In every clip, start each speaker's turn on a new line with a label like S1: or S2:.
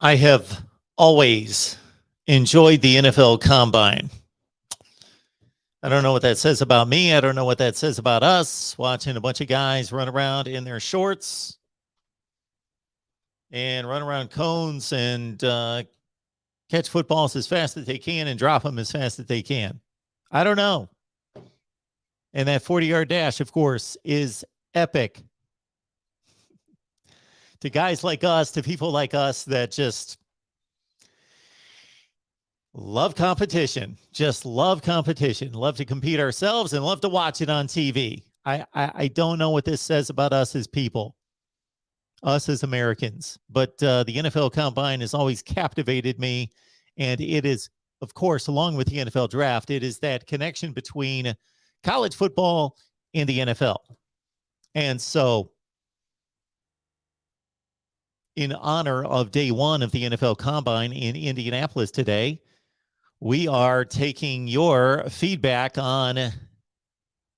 S1: I have always enjoyed the NFL Combine. I don't know what that says about me. I don't know what that says about us, watching a bunch of guys run around in their shorts and run around cones and catch footballs as fast as they can and drop them as fast as they can. I don't know. And that 40-yard dash, of course, is epic. To guys like us, to people like us that just love competition, just love competition, love to compete ourselves and love to watch it on TV. I don't know what this says about us as people, us as Americans, but the NFL Combine has always captivated me. And it is, of course, along with the NFL Draft, it is that connection between college football and the NFL. And so, in honor of day one of the NFL Combine in Indianapolis today, we are taking your feedback on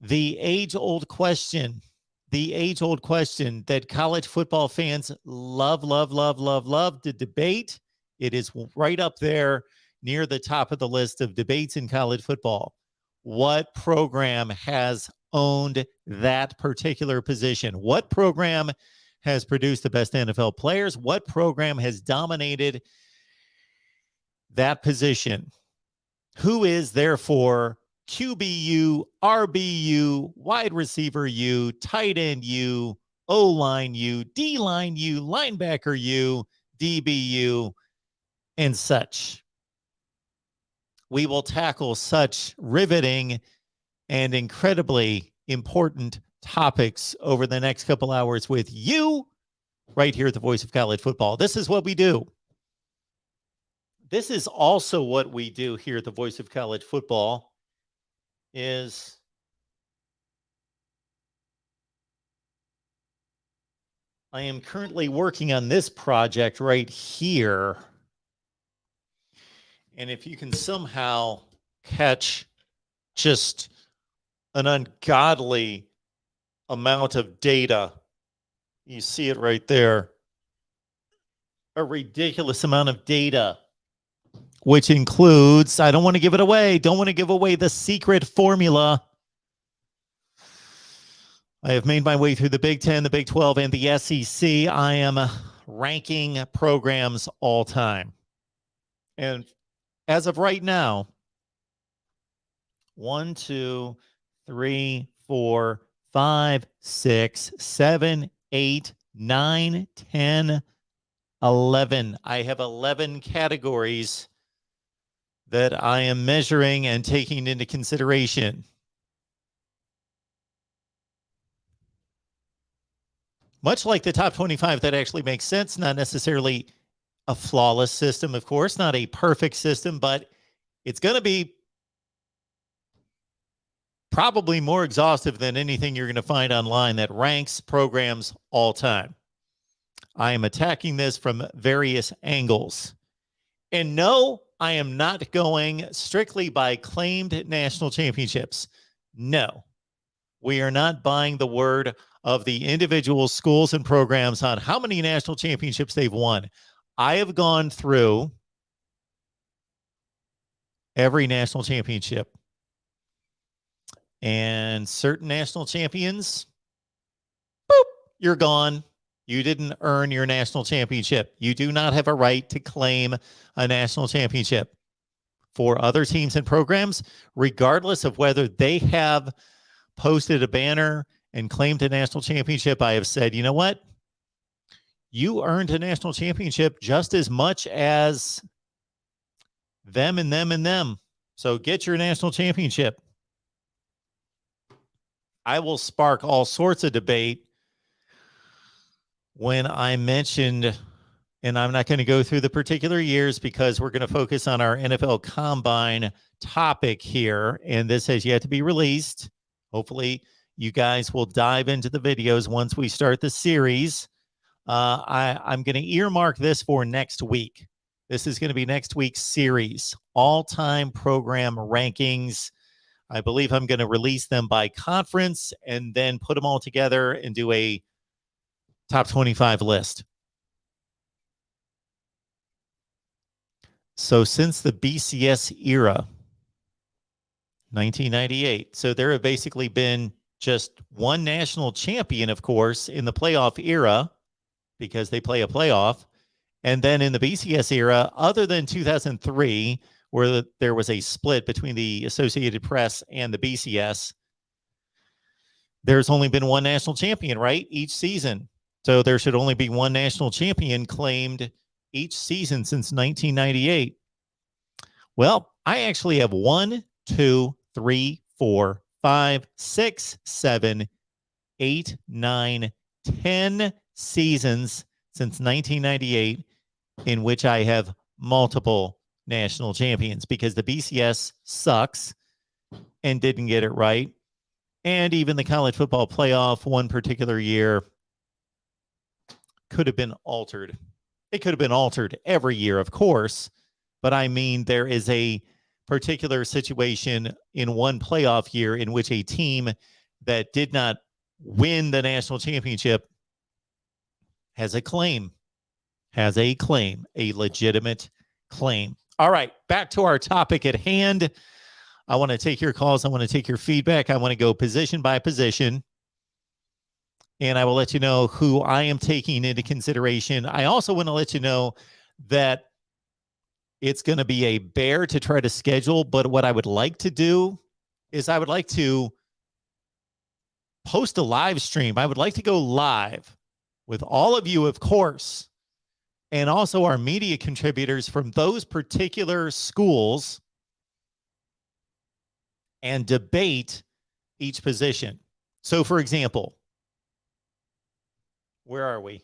S1: the age-old question that college football fans love to debate. It is right up there near the top of the list of debates in college football. What program has owned that particular position? What program has produced the best NFL players? What program has dominated that position? Who is therefore QBU, RBU, wide receiver U, tight end U, O-line U, D-line U, linebacker U, DBU, and such? We will tackle such riveting and incredibly important topics over the next couple hours with you right here at the Voice of College Football. This is what we do. This is also what we do here at the Voice of College Football is I am currently working on this project right here. And if you can somehow catch just an ungodly amount of data, you see it right there, a ridiculous amount of data, which includes, I don't want to give it away, don't want to give away the secret formula. I have made my way through the Big Ten, the Big 12, and the SEC. I am ranking programs all time. And as of right now, 1, 2, 3, 4, 5, 6, 7, 8, 9, 10, 11. I have 11 categories that I am measuring and taking into consideration. Much like the top 25, that actually makes sense. Not necessarily a flawless system, of course, not a perfect system, but it's going to be probably more exhaustive than anything you're going to find online that ranks programs all time. I am attacking this from various angles. And no, I am not going strictly by claimed national championships. No, we are not buying the word of the individual schools and programs on how many national championships they've won. I have gone through every national championship. And certain national champions, boop, you're gone. You didn't earn your national championship. You do not have a right to claim a national championship. For other teams and programs, regardless of whether they have posted a banner and claimed a national championship, I have said, you know what? You earned a national championship just as much as them and them and them. So get your national championship. I will spark all sorts of debate when I mentioned, and I'm not going to go through the particular years because we're going to focus on our NFL Combine topic here, and this has yet to be released. Hopefully, you guys will dive into the videos once we start the series. I'm going to earmark this for next week. This is going to be next week's series, all-time program rankings. I believe I'm going to release them by conference and then put them all together and do a top 25 list. So since the BCS era, 1998. So there have basically been just one national champion, of course, in the playoff era, because they play a playoff. And then in the BCS era, other than 2003, where there was a split between the Associated Press and the BCS, there's only been one national champion, right? Each season. So there should only be one national champion claimed each season since 1998. Well, I actually have 1, 2, 3, 4, 5, 6, 7, 8, 9, 10 seasons since 1998 in which I have multiple national champions, because the BCS sucks and didn't get it right. And even the college football playoff one particular year could have been altered. It could have been altered every year, of course. But I mean, there is a particular situation in one playoff year in which a team that did not win the national championship has a claim, a legitimate claim. All right, back to our topic at hand. I want to take your calls. I want to take your feedback. I want to go position by position. And I will let you know who I am taking into consideration. I also want to let you know that it's going to be a bear to try to schedule. But what I would like to do is I would like to post a live stream. I would like to go live with all of you, of course, and also our media contributors from those particular schools, and debate each position. So, for example, where are we?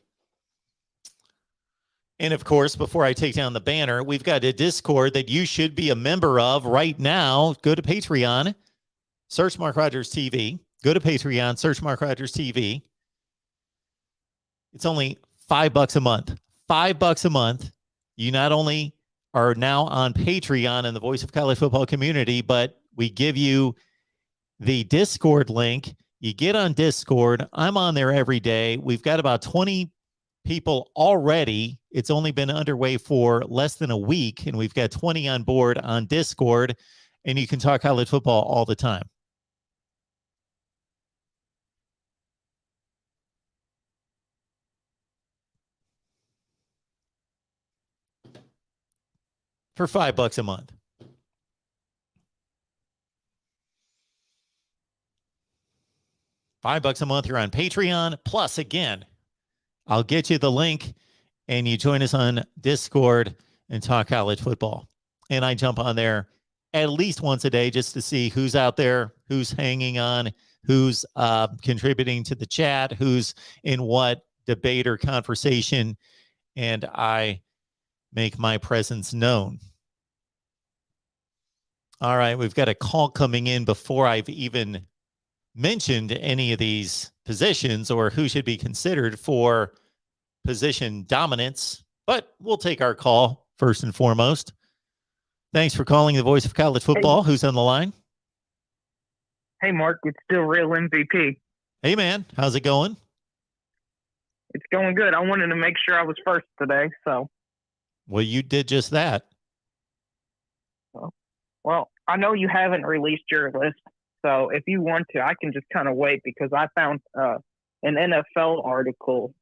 S1: And of course, before I take down the banner, we've got a Discord that you should be a member of right now. Go to Patreon, search MarkRogersTV. Go to Patreon, search MarkRogersTV. It's only $5 a month. $5 a month. You not only are now on Patreon and the Voice of College Football community, but we give you the Discord link. You get on Discord. I'm on there every day. We've got about 20 people already. It's only been underway for less than a week, and we've got 20 on board on Discord, and you can talk college football all the time. For $5 a month. $5 a month, you're on Patreon. Plus, again, I'll get you the link and you join us on Discord and talk college football. And I jump on there at least once a day just to see who's out there, who's hanging on, who's contributing to the chat, who's in what debate or conversation, and I make my presence known. All right, we've got a call coming in before I've even mentioned any of these positions or who should be considered for position dominance, but we'll take our call first and foremost. Thanks for calling the Voice of College Football. Hey. Who's on the line?
S2: Hey, Mark, it's still Real MVP.
S1: Hey, man, how's it going?
S2: It's going good. I wanted to make sure I was first today, so.
S1: Well, you did just that.
S2: Well, I know you haven't released your list, so if you want to, I can just kind of wait, because I found an NFL article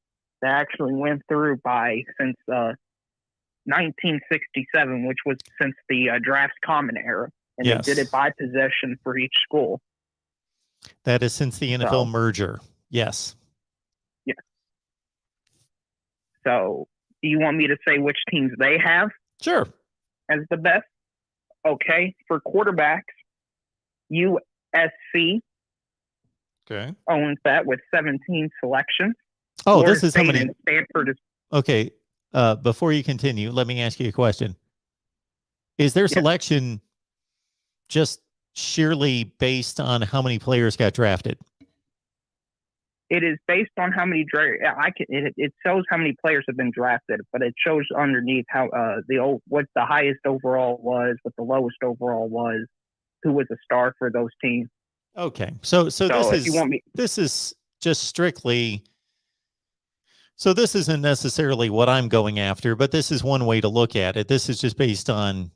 S2: that actually went through since 1967, which was since the draft common era, and yes, they did it by possession for each school.
S1: That is since the NFL merger. Yes.
S2: Yes. So, do you want me to say which teams they have?
S1: Sure.
S2: As the best? Okay. For quarterbacks, USC owns that with 17 selections.
S1: Oh, Florida this is somebody.
S2: Stanford is.
S1: Okay. Before you continue, let me ask you a question. Is their selection just sheerly based on how many players got drafted?
S2: It is based on how many it shows how many players have been drafted, but it shows underneath how what the highest overall was, what the lowest overall was, who was a star for those teams.
S1: Okay, so this is just strictly So this isn't necessarily what I'm going after, but this is one way to look at it. This is just based on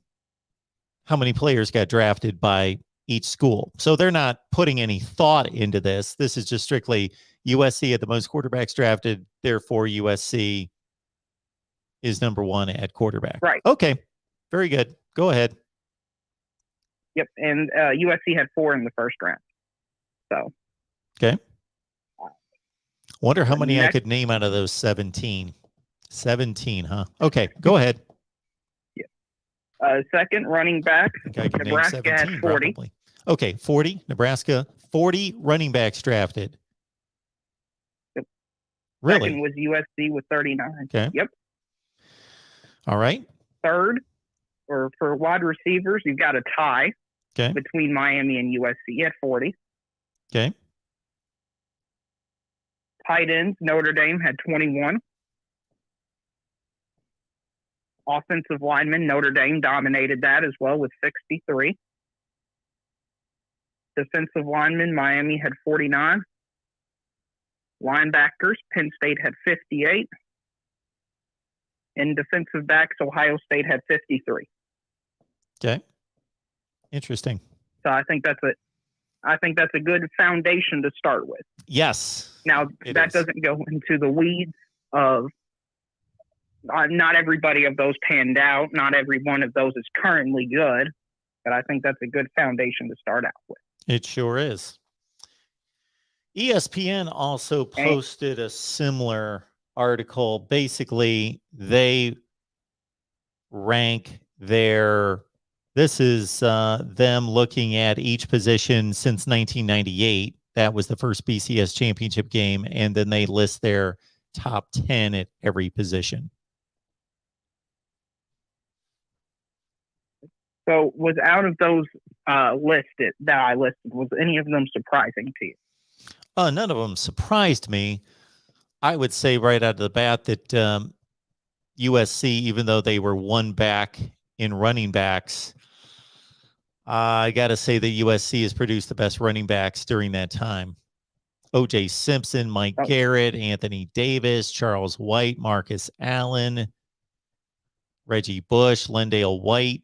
S1: how many players got drafted by each school. So they're not putting any thought into this. This is just strictly USC had the most quarterbacks drafted. Therefore, USC is number one at quarterback.
S2: Right.
S1: Okay. Very good. Go ahead.
S2: Yep. And USC had 4 in the first round. So.
S1: Okay. Wonder how many I
S2: next,
S1: could name out of those 17. 17, huh? Okay. Go ahead.
S2: Yeah. Second running back, Nebraska had 40.
S1: Probably. Okay. 40. Nebraska, 40 running backs drafted.
S2: Yep.
S1: Really?
S2: Second was USC with 39.
S1: Okay.
S2: Yep.
S1: All right.
S2: Third, or for wide receivers, you've got a tie between Miami and USC at 40.
S1: Okay.
S2: Tight ends, Notre Dame had 21. Offensive linemen, Notre Dame dominated that as well with 63. Defensive linemen, Miami had 49. Linebackers, Penn State had 58. And defensive backs, Ohio State had 53.
S1: Okay. Interesting.
S2: So I think that's a good foundation to start with.
S1: Yes.
S2: Now that doesn't go into the weeds of not everybody of those panned out. Not every one of those is currently good, but I think that's a good foundation to start out with.
S1: It sure is. ESPN also posted a similar article. Basically, they rank this is them looking at each position since 1998. That was the first BCS championship game. And then they list their top 10 at every position.
S2: So was out of those listed, was any of them surprising to you?
S1: None of them surprised me. I would say right out of the bat that USC, even though they were one back in running backs, I got to say that USC has produced the best running backs during that time. O.J. Simpson, Mike Garrett, Anthony Davis, Charles White, Marcus Allen, Reggie Bush, Lendale White.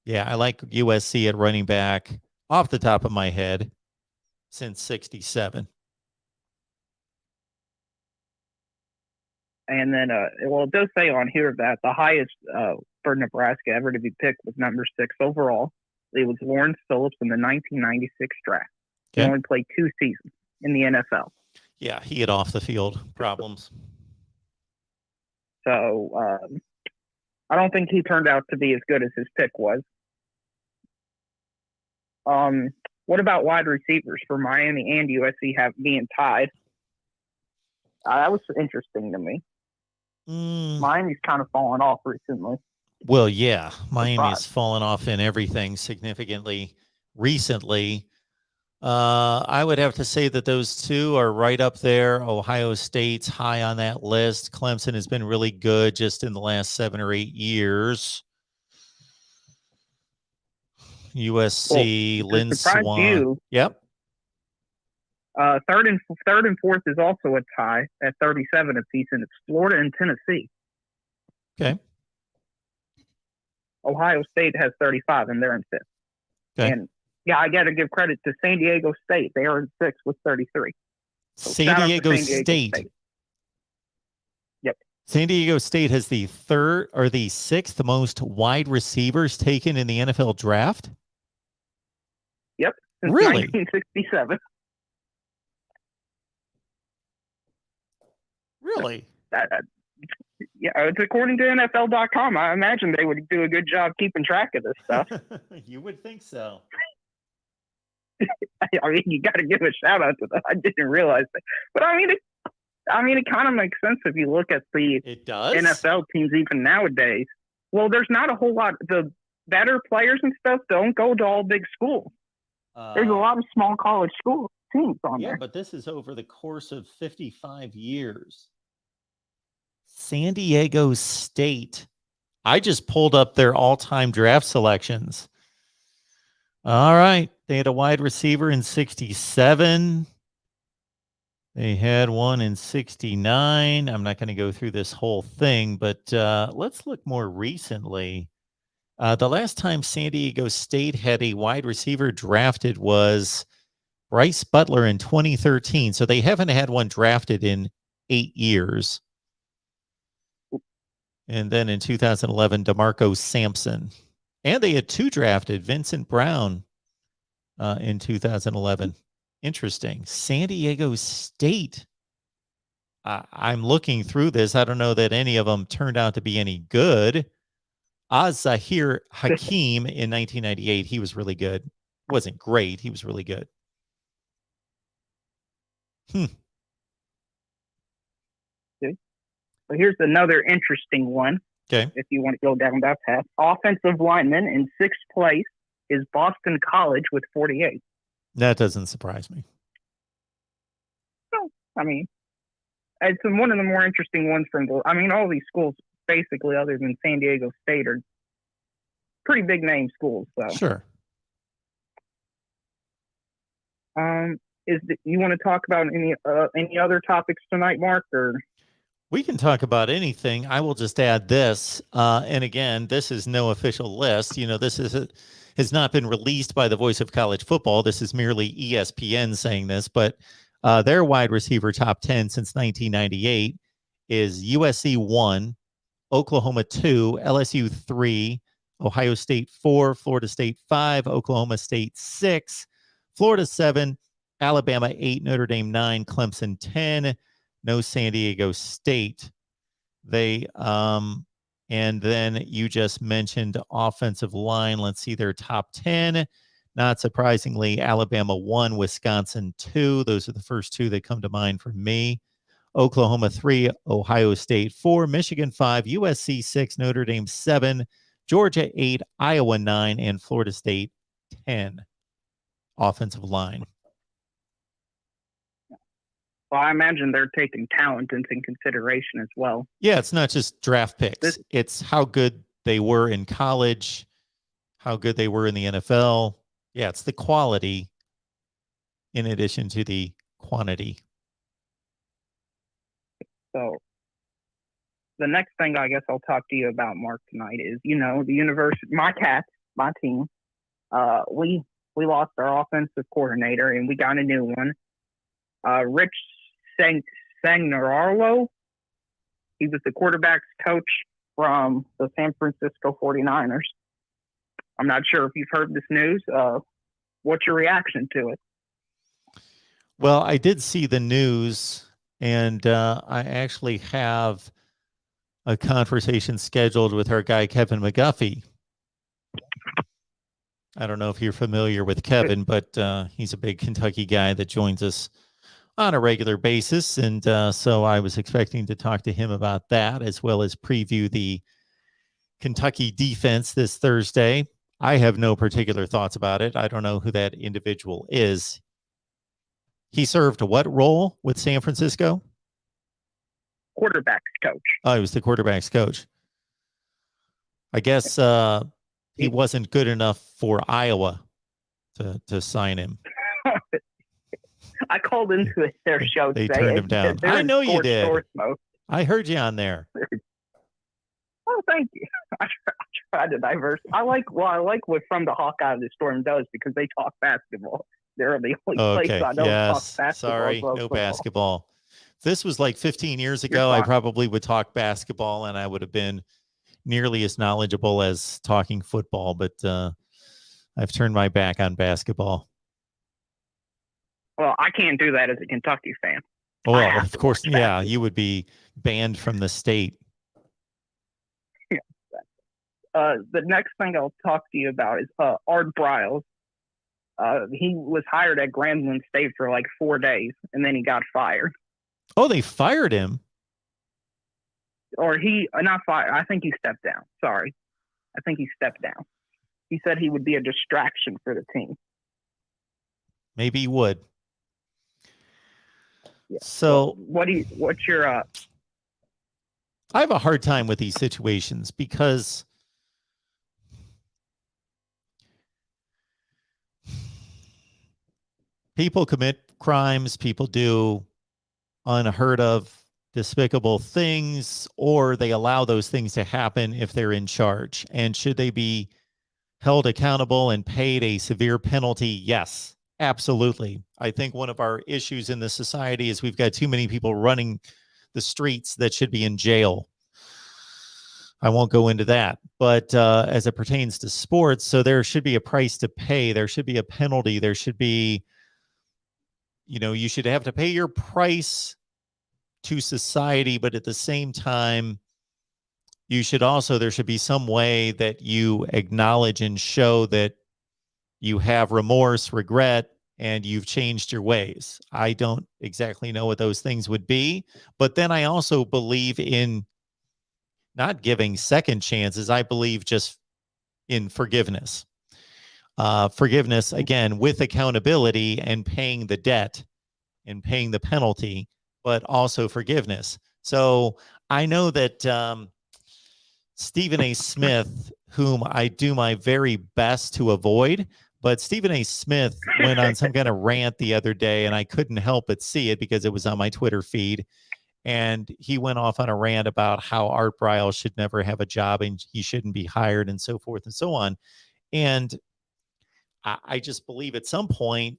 S1: Yeah, I like USC at running back off the top of my head since 67.
S2: And then, it does say on here that the highest for Nebraska ever to be picked was number 6 overall. It was Lawrence Phillips in the 1996 draft. He only played 2 seasons in the NFL.
S1: Yeah, he had off the field problems.
S2: So I don't think he turned out to be as good as his pick was. What about wide receivers for Miami and USC being tied? That was interesting to me. Miami's kind of fallen off recently.
S1: Well, yeah, Miami's fallen off in everything significantly recently. I would have to say that those two are right up there. Ohio State's high on that list. Clemson has been really good just in the last 7 or 8 years. USC, Lynn Swan. Yep.
S2: Third and fourth is also a tie at 37 apiece, and it's Florida and Tennessee.
S1: Okay.
S2: Ohio State has 35, and they're in 5th.
S1: Okay.
S2: And yeah, I got to give credit to San Diego State. They are in 6th with 33. So
S1: San Diego State.
S2: Yep.
S1: San Diego State has the 3rd or the 6th most wide receivers taken in the NFL draft.
S2: Yep. Since
S1: really?
S2: 1967.
S1: Really?
S2: Yeah, it's according to NFL.com. I imagine they would do a good job keeping track of this stuff.
S1: You would think so.
S2: I mean, you got to give a shout out to that. I didn't realize that, but I mean, it kind of makes sense if you look at the NFL teams even nowadays. Well, there's not a whole lot. The better players and stuff don't go to all big schools. There's a lot of small college school teams on there.
S1: Yeah, but this is over the course of 55 years. San Diego State. I just pulled up their all-time draft selections. All right. They had a wide receiver in 67. They had one in 69. I'm not going to go through this whole thing, but let's look more recently. The last time San Diego State had a wide receiver drafted was Bryce Butler in 2013. So they haven't had one drafted in 8 years. And then in 2011, DeMarco Sampson. And they had 2 drafted, Vincent Brown in 2011. Interesting. San Diego State. I'm looking through this. I don't know that any of them turned out to be any good. Zahir Hakim in 1998. He was really good. Wasn't great. He was really good.
S2: Okay. So here's another interesting one.
S1: Okay.
S2: If you want to go down that path. Offensive lineman in 6th place is Boston College with 48.
S1: That doesn't surprise me.
S2: So, I mean, it's one of the more interesting ones from the. I mean, all these schools, basically, other than San Diego State, are pretty big name schools. So,
S1: sure.
S2: You want to talk about any other topics tonight, Mark? Or
S1: we can talk about anything. I will just add this, and again, this is no official list. You know, this has not been released by the Voice of College Football. This is merely ESPN saying this, but their wide receiver top 10 since 1998 is USC 1, Oklahoma 2, LSU 3, Ohio State 4, Florida State 5, Oklahoma State 6, Florida 7, Alabama 8, Notre Dame 9, Clemson 10, no San Diego State. They and then you just mentioned offensive line. Let's see their top 10. Not surprisingly, Alabama 1, Wisconsin 2. Those are the first 2 that come to mind for me. Oklahoma 3, Ohio State 4, Michigan 5, USC 6, Notre Dame 7, Georgia 8, Iowa 9, and Florida State 10. Offensive line.
S2: Well, I imagine they're taking talent into consideration as well.
S1: Yeah, it's not just draft picks. It's how good they were in college, how good they were in the NFL. Yeah, it's the quality in addition to the quantity.
S2: So the next thing I guess I'll talk to you about, Mark, tonight is, you know, the university, my Cats, my team, we lost our offensive coordinator and we got a new one. Rich Sangnarolo. He was the quarterback's coach from the San Francisco 49ers. I'm not sure if you've heard this news. What's your reaction to it?
S1: Well, I did see the news, and I actually have a conversation scheduled with our guy, Kevin McGuffey. I don't know if you're familiar with Kevin, but he's a big Kentucky guy that joins us on a regular basis. And so I was expecting to talk to him about that, as well as preview the Kentucky defense this Thursday. I have no particular thoughts about it. I don't know who that individual is. He served what role with San Francisco?
S2: Quarterback's coach.
S1: Oh, he was the quarterback's coach. I guess he wasn't good enough for Iowa to sign him.
S2: I called into their show
S1: today. They
S2: today.
S1: turned him down. I know you did. I heard you on there.
S2: Oh, thank you. I try to diverse. I like what From the Hawkeye of the Storm does, because they talk basketball. They're the only place I don't talk basketball.
S1: Sorry, no football. Basketball. If this was like 15 years ago, I probably would talk basketball and I would have been nearly as knowledgeable as talking football, but I've turned my back on basketball.
S2: Well, I can't do that as a Kentucky fan.
S1: Well, of course, yeah, you would be banned from the state.
S2: Yeah. The next thing I'll talk to you about is Art Briles. He was hired at Grambling State for like 4 days, and then he got fired.
S1: Oh, they fired him?
S2: Or not fired. I think he stepped down. Sorry. I think he stepped down. He said he would be a distraction for the team.
S1: Maybe he would.
S2: Yeah.
S1: So
S2: what's your
S1: I have a hard time with these situations because people commit crimes, people do unheard of, despicable things, or they allow those things to happen if they're in charge? And should they be held accountable and paid a severe penalty? Yes, absolutely. I think one of our issues in the society is we've got too many people running the streets that should be in jail. I won't go into that, but as it pertains to sports, so there should be a price to pay. There should be a penalty. There should be, you should have to pay your price to society, but at the same time, there should be some way that you acknowledge and show that you have remorse, regret, and you've changed your ways. I don't exactly know what those things would be, but then I also believe in not giving second chances. I believe just in forgiveness. Forgiveness, again, with accountability and paying the debt and paying the penalty, but also forgiveness. So I know that Stephen A. Smith, whom I do my very best to avoid, but Stephen A. Smith went on some kind of rant the other day, and I couldn't help but see it because it was on my Twitter feed. And he went off on a rant about how Art Briles should never have a job and he shouldn't be hired and so forth and so on. And I just believe at some point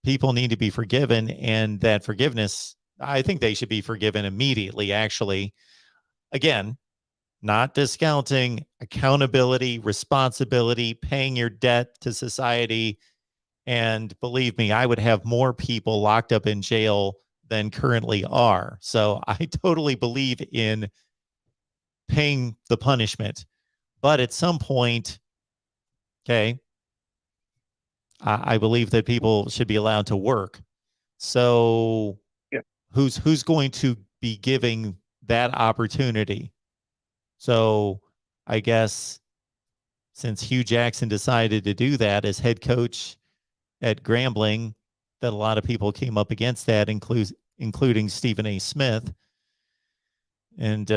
S1: people need to be forgiven, and that forgiveness, I think they should be forgiven immediately, actually. Again, not discounting accountability, responsibility, paying your debt to society. And believe me, I would have more people locked up in jail than currently are. So I totally believe in paying the punishment. But at some point, okay, I believe that people should be allowed to work. So
S2: yeah.
S1: who's going to be giving that opportunity? So I guess since Hugh Jackson decided to do that as head coach at Grambling, that a lot of people came up against that, including Stephen A. Smith. And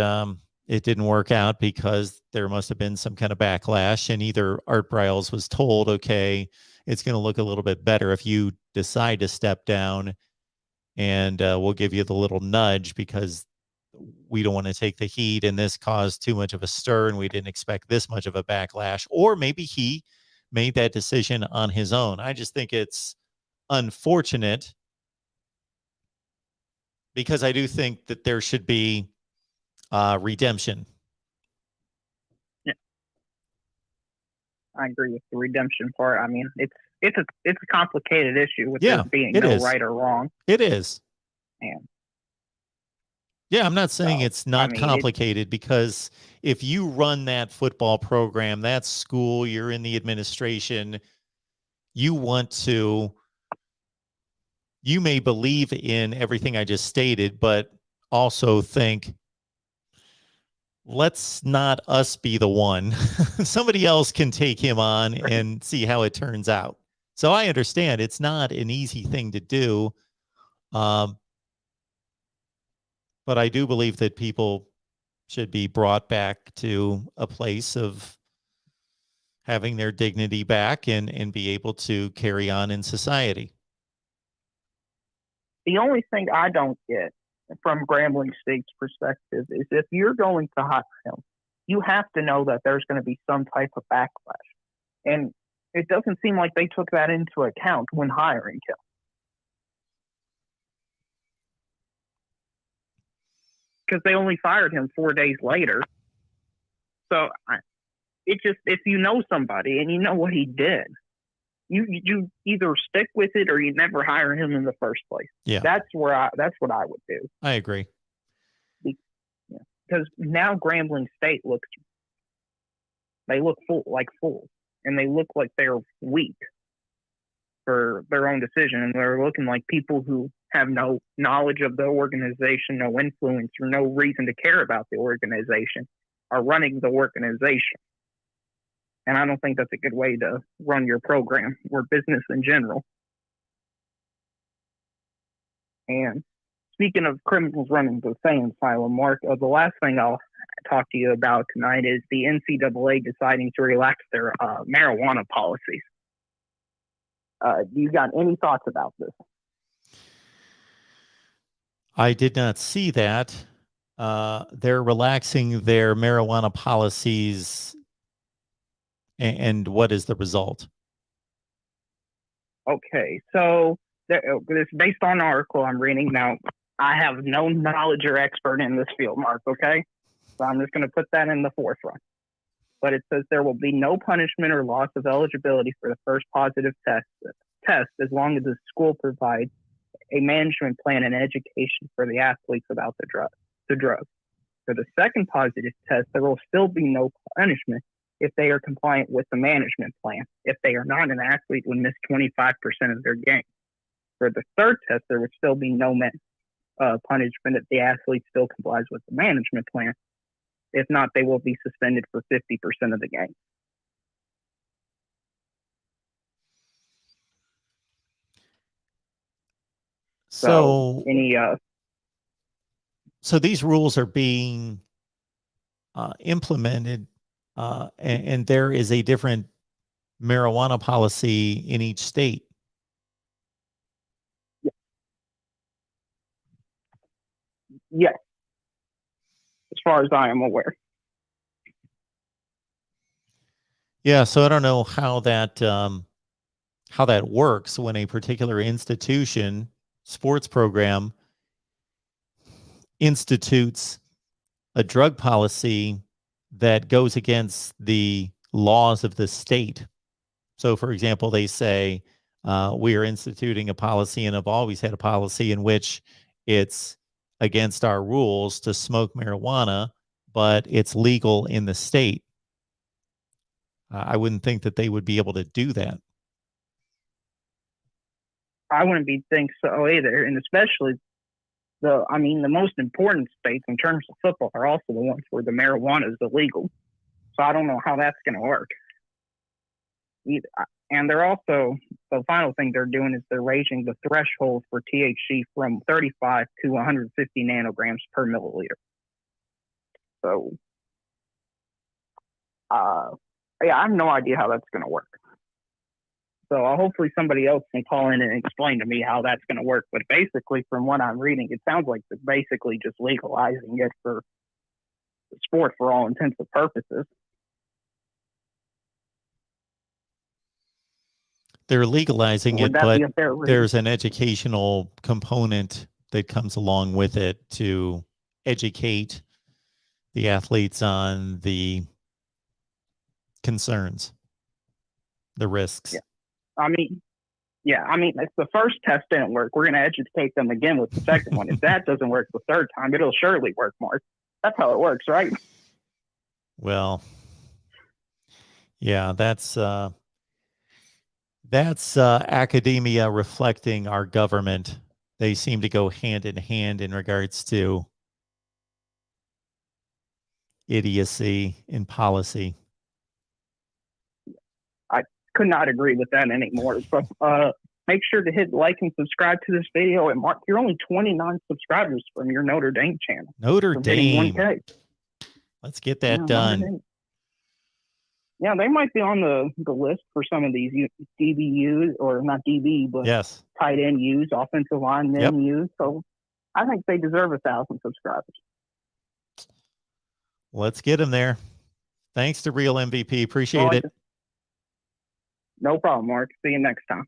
S1: it didn't work out because there must have been some kind of backlash. And either Art Briles was told, okay, it's going to look a little bit better if you decide to step down, and we'll give you the little nudge because we don't want to take the heat, and this caused too much of a stir and we didn't expect this much of a backlash. Or maybe he made that decision on his own. I just think it's unfortunate because I do think that there should be redemption.
S2: Yeah, I agree with the redemption part. I mean, it's a complicated issue with there being no right or wrong.
S1: It is.
S2: And
S1: yeah, I'm not saying it's not complicated, because if you run that football program, that school, you're in the administration, you may believe in everything I just stated, but also think, let's not us be the one. Somebody else can take him on and see how it turns out. So I understand it's not an easy thing to do. But I do believe that people should be brought back to a place of having their dignity back and be able to carry on in society.
S2: The only thing I don't get from Grambling State's perspective is if you're going to hire him, you have to know that there's going to be some type of backlash. And it doesn't seem like they took that into account when hiring him. Because they only fired him 4 days later. So it just, if you know somebody and you know what he did, you either stick with it or you never hire him in the first place.
S1: Yeah,
S2: that's what I would do.
S1: I agree.
S2: Because now Grambling State look full, and they look like they're weak for their own decision, and they're looking like people who have no knowledge of the organization, no influence, or no reason to care about the organization are running the organization. And I don't think that's a good way to run your program or business in general. And speaking of criminals running the insane asylum, Mark, the last thing I'll talk to you about tonight is the NCAA deciding to relax their marijuana policies. Do you got any thoughts about this?
S1: I did not see that. They're relaxing their marijuana policies, and what is the result?
S2: Okay, so it's based on an article I'm reading. Now, I have no knowledge or expert in this field, Mark, okay? So I'm just going to put that in the forefront. But it says there will be no punishment or loss of eligibility for the first positive test as long as the school provides a management plan and education for the athletes about the drug. For the second positive test, there will still be no punishment if they are compliant with the management plan. If they are not, an athlete would miss 25% of their games. For the third test, there would still be no punishment if the athlete still complies with the management plan. If not, they will be suspended for 50% of the game.
S1: So these rules are being implemented, and there is a different marijuana policy in each state.
S2: Yes, as far as I am aware.
S1: Yeah, so I don't know how that works when a particular institution, sports program, institutes a drug policy that goes against the laws of the state. So, for example, they say, we are instituting a policy and have always had a policy in which it's against our rules to smoke marijuana, but it's legal in the state. I wouldn't think that they would be able to do that.
S2: I wouldn't think so either, and especially the most important states in terms of football are also the ones where the marijuana is illegal. So I don't know how that's going to work either. And they're also, the final thing they're doing is they're raising the threshold for THC from 35 to 150 nanograms per milliliter. So, yeah, I have no idea how that's going to work. So hopefully somebody else can call in and explain to me how that's going to work. But basically, from what I'm reading, it sounds like they're basically just legalizing it for the sport for all intents and purposes.
S1: They're legalizing it, but there's an educational component that comes along with it to educate the athletes on the concerns, the risks.
S2: Yeah. If the first test didn't work, we're going to educate them again with the second one. If that doesn't work the third time, it'll surely work, Mark. That's how it works, right?
S1: Well, yeah, that's academia reflecting our government. They seem to go hand in hand in regards to idiocy in policy.
S2: I could not agree with that anymore. But make sure to hit like and subscribe to this video. And Mark, you're only 29 subscribers from your Notre Dame channel.
S1: Notre Dame. Let's get that done.
S2: Yeah, they might be on the list for some of these DBUs, or not DB, but
S1: yes,
S2: tight end U's, offensive linemen U's. So I think they deserve 1,000 subscribers.
S1: Let's get them there. Thanks to Real MVP. Appreciate it.
S2: No problem, Mark. See you next time.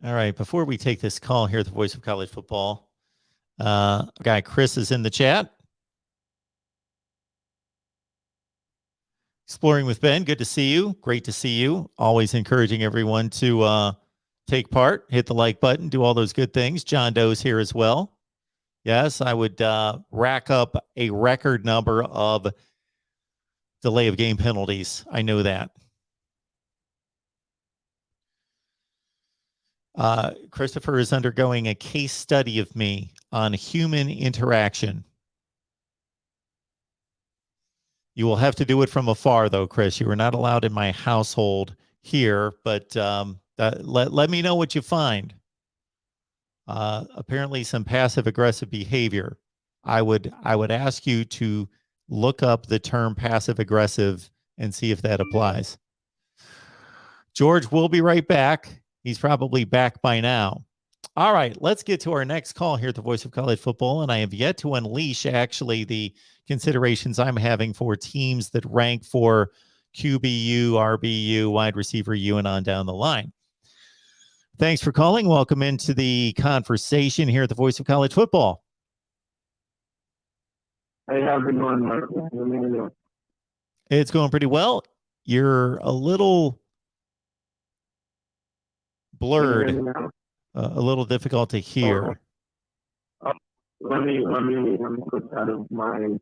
S1: All right. Before we take this call here at the Voice of College Football, guy Chris is in the chat. Exploring with Ben, good to see you. Great to see you. Always encouraging everyone to take part, hit the like button, do all those good things. John Doe's here as well. Yes, I would rack up a record number of delay of game penalties. I know that. Christopher is undergoing a case study of me on human interaction. You will have to do it from afar, though, Chris. You are not allowed in my household here, but let me know what you find. Apparently, some passive-aggressive behavior. I would ask you to look up the term passive-aggressive and see if that applies. George will be right back. He's probably back by now. All right, let's get to our next call here at the Voice of College Football, and I have yet to unleash actually the considerations I'm having for teams that rank for QBU, RBU, wide receiver U, and on down the line. Thanks for calling. Welcome into the conversation here at the Voice of College Football.
S3: Hey, how's it going, Mark?
S1: It's going pretty well. You're a little blurred, a little difficult to hear.
S3: Let me put out of my.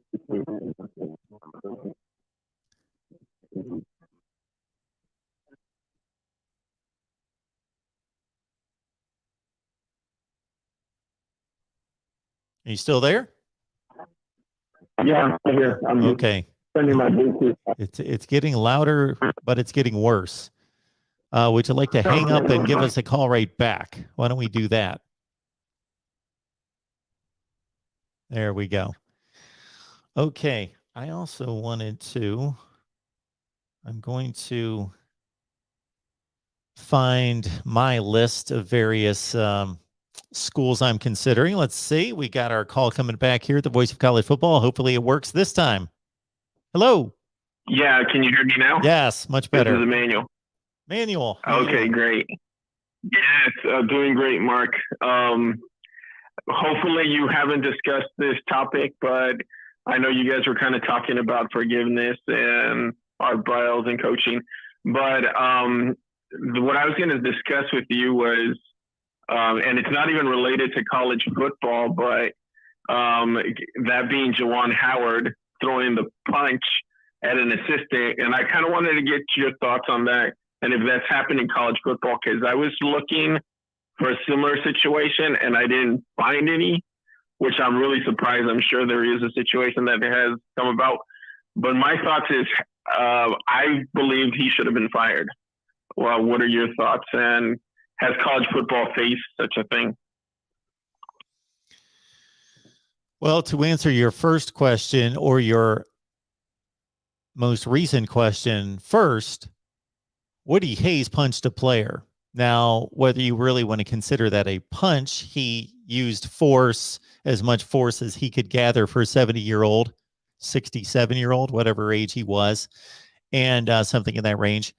S1: Are you still there?
S3: Yeah, I'm here. I'm
S1: okay.
S3: Sending my Bluetooth.
S1: It's getting louder, but it's getting worse. Would you like to hang up and give us a call right back? Why don't we do that? There we go. Okay. I also wanted to, I'm going to find my list of various schools I'm considering. Let's see. We got our call coming back here at the Voice of College Football. Hopefully it works this time. Hello.
S3: Yeah, can you hear me now?
S1: Yes, much better.
S3: This is Emmanuel.
S1: Manuel.
S3: Okay, great. Yes, doing great, Mark. Hopefully you haven't discussed this topic, but I know you guys were kind of talking about forgiveness and our Brawls and coaching. But what I was going to discuss with you was, and it's not even related to college football, but that being Juwan Howard throwing the punch at an assistant. And I kind of wanted to get your thoughts on that. And if that's happened in college football, because I was looking for a similar situation and I didn't find any, which I'm really surprised. I'm sure there is a situation that has come about. But my thoughts is I believe he should have been fired. Well, what are your thoughts? And has college football faced such a thing?
S1: Well, to answer your first question or your most recent question first, Woody Hayes punched a player. Now, whether you really want to consider that a punch, he used force, as much force as he could gather for a 70-year-old, 67-year-old, whatever age he was, and something in that range.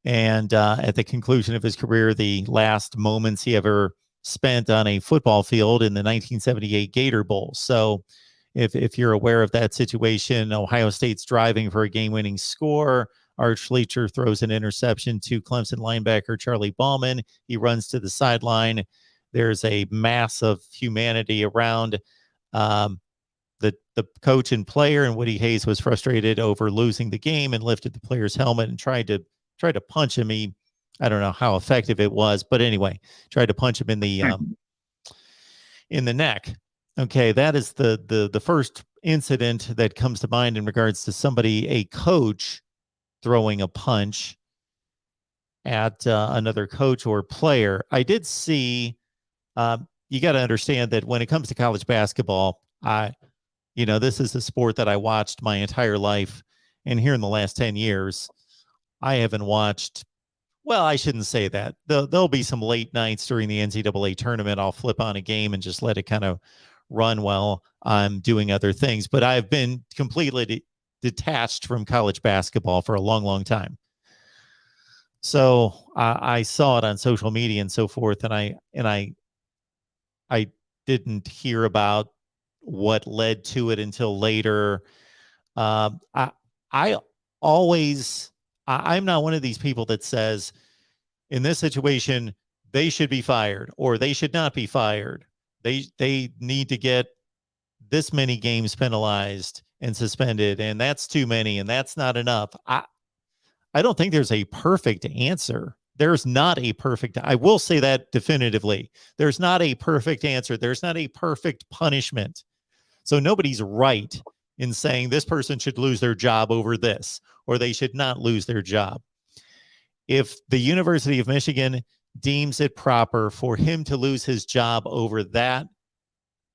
S1: And at the conclusion of his career, the last moments he ever spent on a football field in the 1978 Gator Bowl. So if you're aware of that situation, Ohio State's driving for a game-winning score. Art Schleicher throws an interception to Clemson linebacker Charlie Ballman. He runs to the sideline. There's a mass of humanity around the coach and player, and Woody Hayes was frustrated over losing the game and lifted the player's helmet and tried to punch him. I don't know how effective it was, but anyway, tried to punch him in the neck. Okay, that is the first incident that comes to mind in regards to somebody, a coach, throwing a punch at another coach or player. I did see, you got to understand that when it comes to college basketball, this is a sport that I watched my entire life. And here in the last 10 years, I haven't watched, well, I shouldn't say that. There'll be some late nights during the NCAA tournament. I'll flip on a game and just let it kind of run while I'm doing other things. But I've been completely detached from college basketball for a long, long time. So I saw it on social media and so forth, and I didn't hear about what led to it until later. I'm not one of these people that says in this situation they should be fired or they should not be fired. They need to get this many games penalized and suspended, and that's too many, and that's not enough. I don't think there's a perfect answer. There's not a perfect, I will say that definitively. There's not a perfect answer. There's not a perfect punishment. So nobody's right in saying this person should lose their job over this, or they should not lose their job. If the University of Michigan deems it proper for him to lose his job over that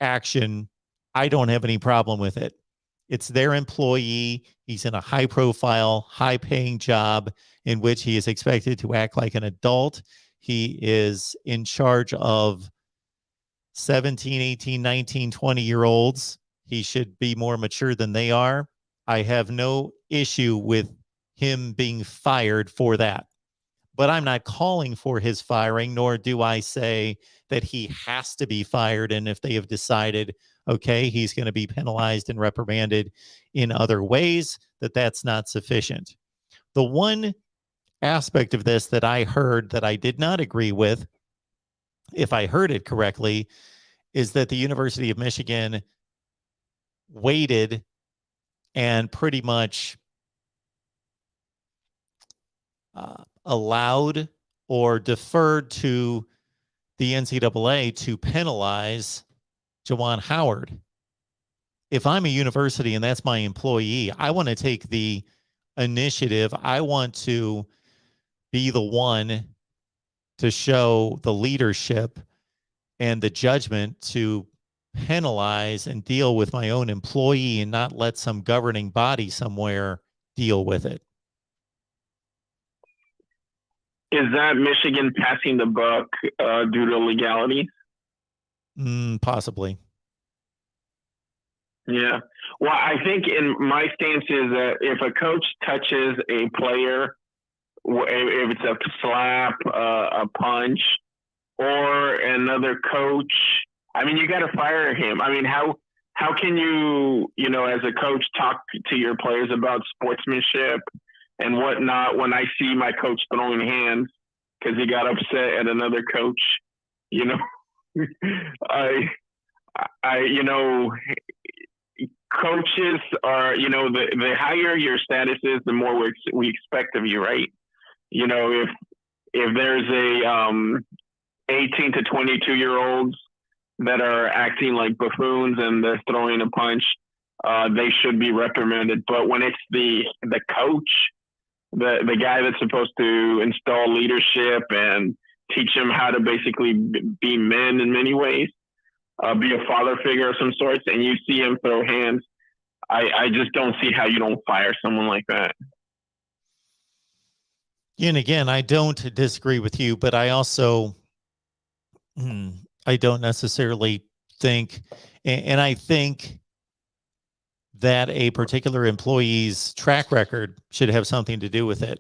S1: action, I don't have any problem with it. It's their employee. He's in a high-profile, high-paying job in which he is expected to act like an adult. He is in charge of 17, 18, 19, 20-year-olds. He should be more mature than they are. I have no issue with him being fired for that. But I'm not calling for his firing, nor do I say that he has to be fired. And if they have decided, okay, he's going to be penalized and reprimanded in other ways, that's not sufficient. The one aspect of this that I heard that I did not agree with, if I heard it correctly, is that the University of Michigan waited and pretty much allowed or deferred to the NCAA to penalize Juwan Howard. If I'm a university and that's my employee, I want to take the initiative. I want to be the one to show the leadership and the judgment to penalize and deal with my own employee and not let some governing body somewhere deal with it.
S3: Is that Michigan passing the buck due to legality?
S1: Possibly.
S3: Yeah. Well, I think in my stance is that if a coach touches a player, if it's a slap, a punch, or another coach, I mean, you got to fire him. I mean, how can you, as a coach, talk to your players about sportsmanship and whatnot when I see my coach throwing hands because he got upset at another coach? Coaches are, the higher your status is, the more we expect of you, right? If there's a 18 to 22-year-olds that are acting like buffoons and they're throwing a punch, they should be reprimanded. But when it's the coach, the guy that's supposed to install leadership and teach them how to basically be men in many ways, be a father figure of some sorts, and you see him throw hands, I just don't see how you don't fire someone like that.
S1: And again, I don't disagree with you, but I also, I don't necessarily think, and I think that a particular employee's track record should have something to do with it.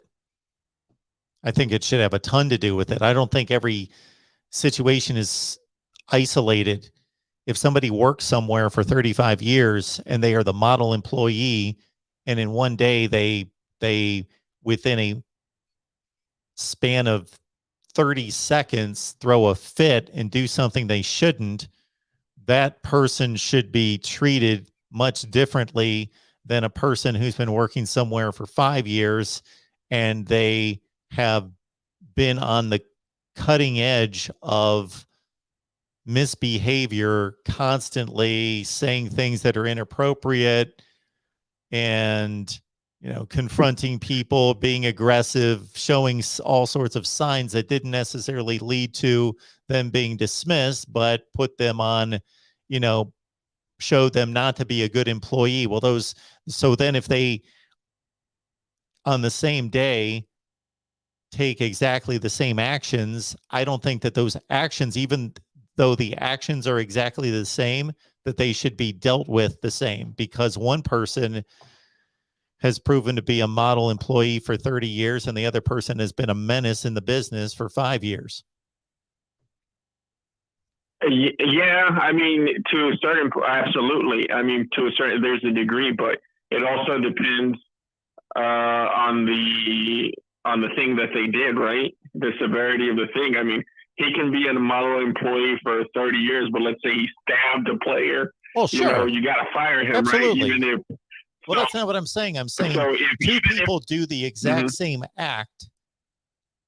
S1: I think it should have a ton to do with it. I don't think every situation is isolated. If somebody works somewhere for 35 years and they are the model employee, and in one day they within a span of 30 seconds throw a fit and do something they shouldn't, that person should be treated much differently than a person who's been working somewhere for 5 years and they have been on the cutting edge of misbehavior, constantly saying things that are inappropriate and confronting people, being aggressive, showing all sorts of signs that didn't necessarily lead to them being dismissed, but put them on, showed them not to be a good employee. Well, so then if they on the same day take exactly the same actions, I don't think that those actions, even though the actions are exactly the same, that they should be dealt with the same, because one person has proven to be a model employee for 30 years and the other person has been a menace in the business for 5 years.
S3: Yeah, I mean, to a certain, absolutely. I mean, to a certain, there's a degree, but it also depends on the thing that they did, right? The severity of the thing. I mean, he can be a model employee for 30 years, but let's say he stabbed a player.
S1: Oh, sure.
S3: You got to fire him,
S1: absolutely.
S3: right? Even if,
S1: well, that's not what I'm saying. I'm saying two people do the exact same act,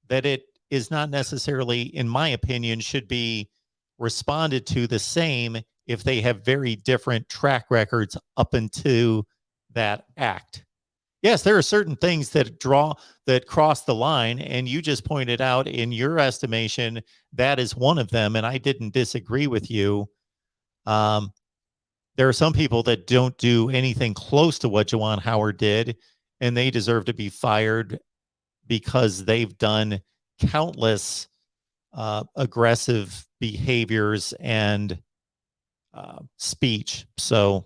S1: that it is not necessarily, in my opinion, should be responded to the same if they have very different track records up into that act. Yes, there are certain things that cross the line, and you just pointed out in your estimation that is one of them, and I didn't disagree with you. There are some people that don't do anything close to what Juwan Howard did, and they deserve to be fired because they've done countless aggressive behaviors and speech. So,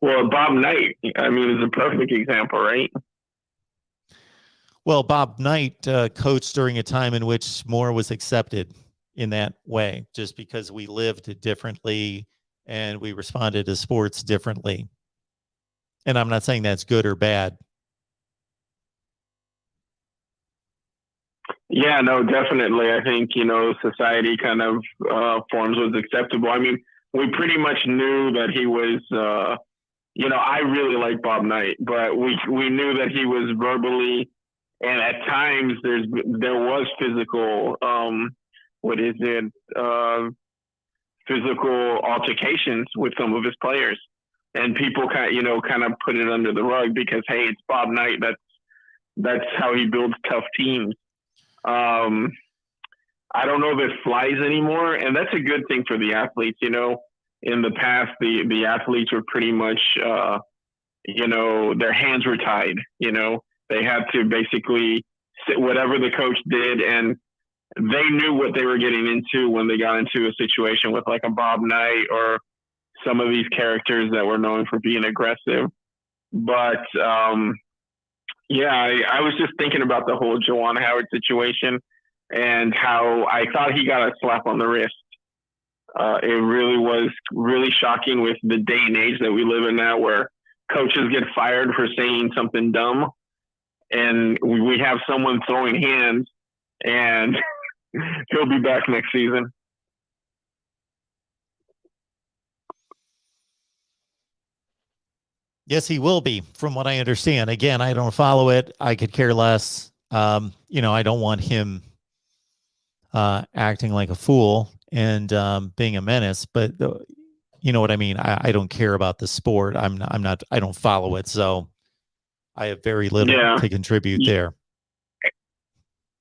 S3: well, Bob Knight, I mean, is a perfect example, right?
S1: well, Bob Knight coached during a time in which more was accepted in that way, just because we lived differently and we responded to sports differently. And I'm not saying that's good or bad.
S3: Yeah, no, definitely. I think, society kind of forms what's acceptable. I mean, we pretty much knew that he was, I really like Bob Knight, but we knew that he was verbally, and at times there was physical, physical altercations with some of his players, and people kind of put it under the rug because, hey, it's Bob Knight. That's how he builds tough teams. I don't know if it flies anymore, and that's a good thing for the athletes. In the past, the athletes were pretty much, their hands were tied. They had to basically sit whatever the coach did, and they knew what they were getting into when they got into a situation with like a Bob Knight or some of these characters that were known for being aggressive. But I was just thinking about the whole Juwan Howard situation and how I thought he got a slap on the wrist. It really was really shocking with the day and age that we live in now, where coaches get fired for saying something dumb, and we have someone throwing hands, and he'll be back next season.
S1: Yes, he will be, from what I understand. Again, I don't follow it. I could care less. I don't want him acting like a fool and being a menace, but you know what I mean? I don't care about the sport. I don't follow it. So I have very little to contribute there.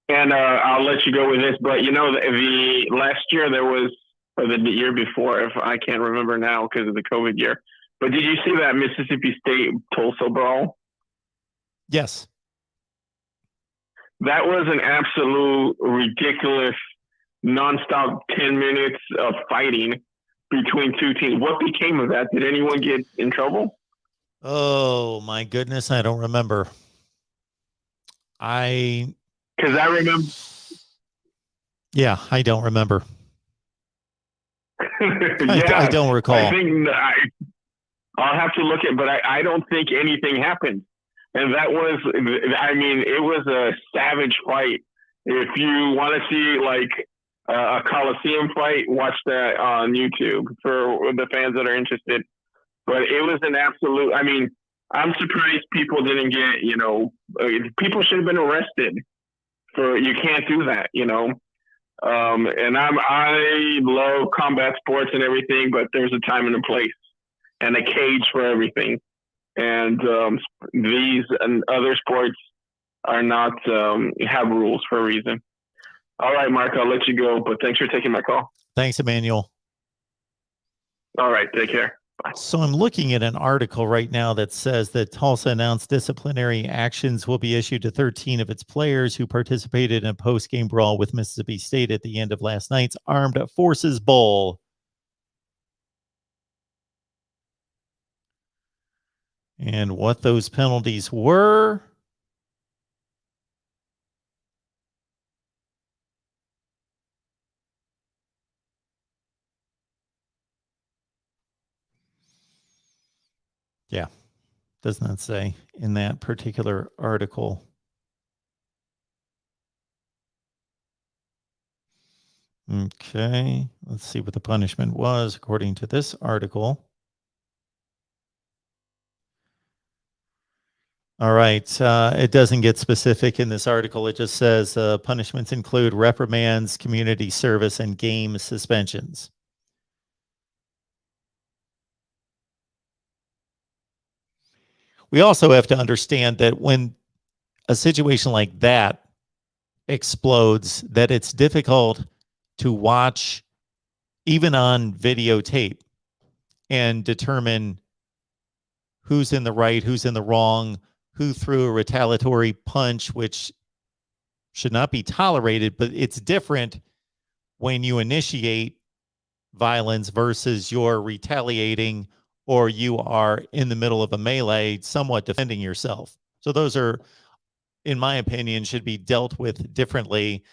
S3: And I'll let you go with this, but the last year there was, or the year before, if I can't remember now because of the COVID year, but did you see that Mississippi State Tulsa Brawl?
S1: Yes.
S3: That was an absolute ridiculous, nonstop 10 minutes of fighting between two teams. What became of that? Did anyone get in trouble?
S1: Oh, my goodness. I don't remember.
S3: Because I remember.
S1: Yeah, I don't remember.
S3: I
S1: don't recall.
S3: I think I'll have to look at, but I don't think anything happened. And that was, it was a savage fight. If you want to see like a Coliseum fight, watch that on YouTube for the fans that are interested. But it was an absolute, I'm surprised people didn't get, people should have been arrested for, you can't do that, and I love combat sports and everything, but there's a time and a place and a cage for everything. And these and other sports are not have rules for a reason. All right, Mark, I'll let you go, but thanks for taking my call.
S1: Thanks, Emmanuel.
S3: All right, take care. Bye.
S1: So I'm looking at an article right now that says that Tulsa announced disciplinary actions will be issued to 13 of its players who participated in a post-game brawl with Mississippi State at the end of last night's Armed Forces Bowl. And what those penalties were. Yeah, does not say in that particular article. Okay, let's see what the punishment was according to this article. All right, it doesn't get specific in this article. It just says punishments include reprimands, community service, and game suspensions. We also have to understand that when a situation like that explodes, that it's difficult to watch even on videotape and determine who's in the right, who's in the wrong, who threw a retaliatory punch, which should not be tolerated, but it's different when you initiate violence versus you're retaliating or you are in the middle of a melee, somewhat defending yourself. So those are, in my opinion, should be dealt with differently.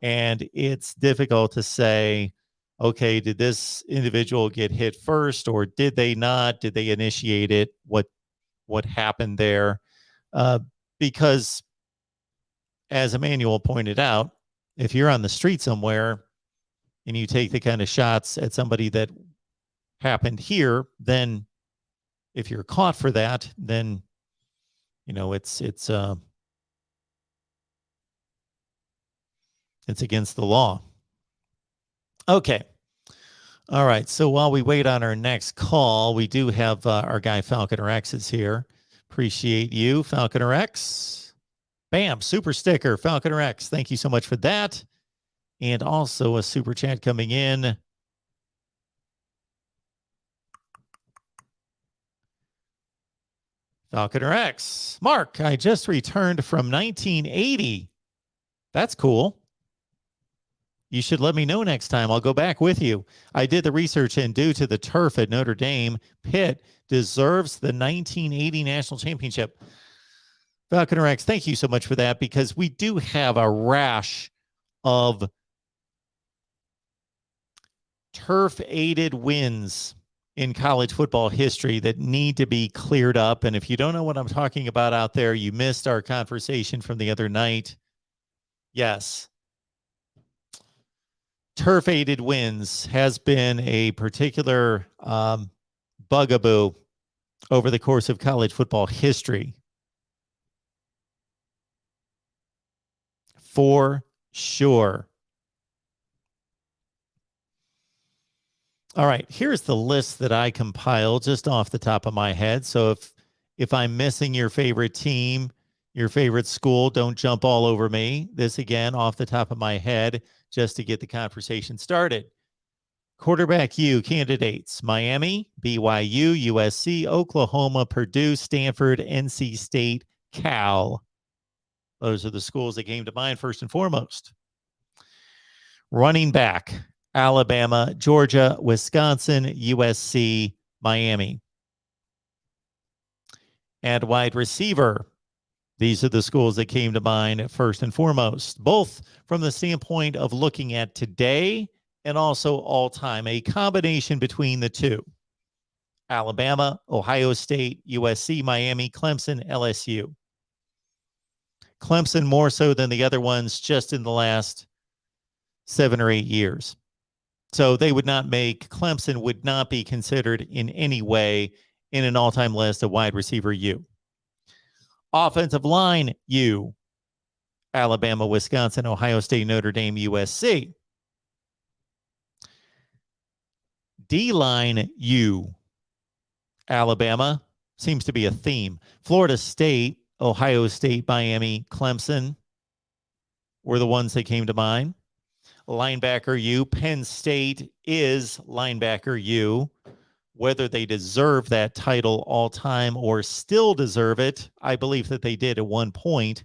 S1: And it's difficult to say, okay, did this individual get hit first or did they not? Did they initiate it? What happened there? Because as Emmanuel pointed out, if you're on the street somewhere and you take the kind of shots at somebody that happened here, then if you're caught for that, then it's against the law. Okay. All right. So while we wait on our next call, we do have our guy Falconer X is here. Appreciate you, Falconer X. Bam, super sticker, Falconer X. Thank you so much for that. And also a super chat coming in. Falconer X. Mark, I just returned from 1980. That's cool. You should let me know next time. I'll go back with you. I did the research, and due to the turf at Notre Dame, Pitt deserves the 1980 national championship. Falconer X, thank you so much for that, because we do have a rash of turf-aided wins in college football history that need to be cleared up. And if you don't know what I'm talking about out there, you missed our conversation from the other night. Yes. Turf-aided wins has been a particular bugaboo over the course of college football history. For sure. All right, here's the list that I compiled just off the top of my head. So if I'm missing your favorite team, your favorite school, don't jump all over me. This again, off the top of my head, just to get the conversation started. Quarterback U candidates: Miami, BYU, USC, Oklahoma, Purdue, Stanford, NC State, Cal. Those are the schools that came to mind first and foremost. Running back: Alabama, Georgia, Wisconsin, USC, Miami. And wide receiver: these are the schools that came to mind first and foremost, both from the standpoint of looking at today and also all time, a combination between the two. Alabama, Ohio State, USC, Miami, Clemson, LSU. Clemson more so than the other ones just in the last 7 or 8 years. So Clemson would not be considered in any way in an all-time list of wide receiver U. Offensive line U: Alabama, Wisconsin, Ohio State, Notre Dame, USC. D-line U: Alabama, seems to be a theme. Florida State, Ohio State, Miami, Clemson were the ones that came to mind. Linebacker U: Penn State is linebacker U. Whether they deserve that title all time or still deserve it, I believe that they did at one point,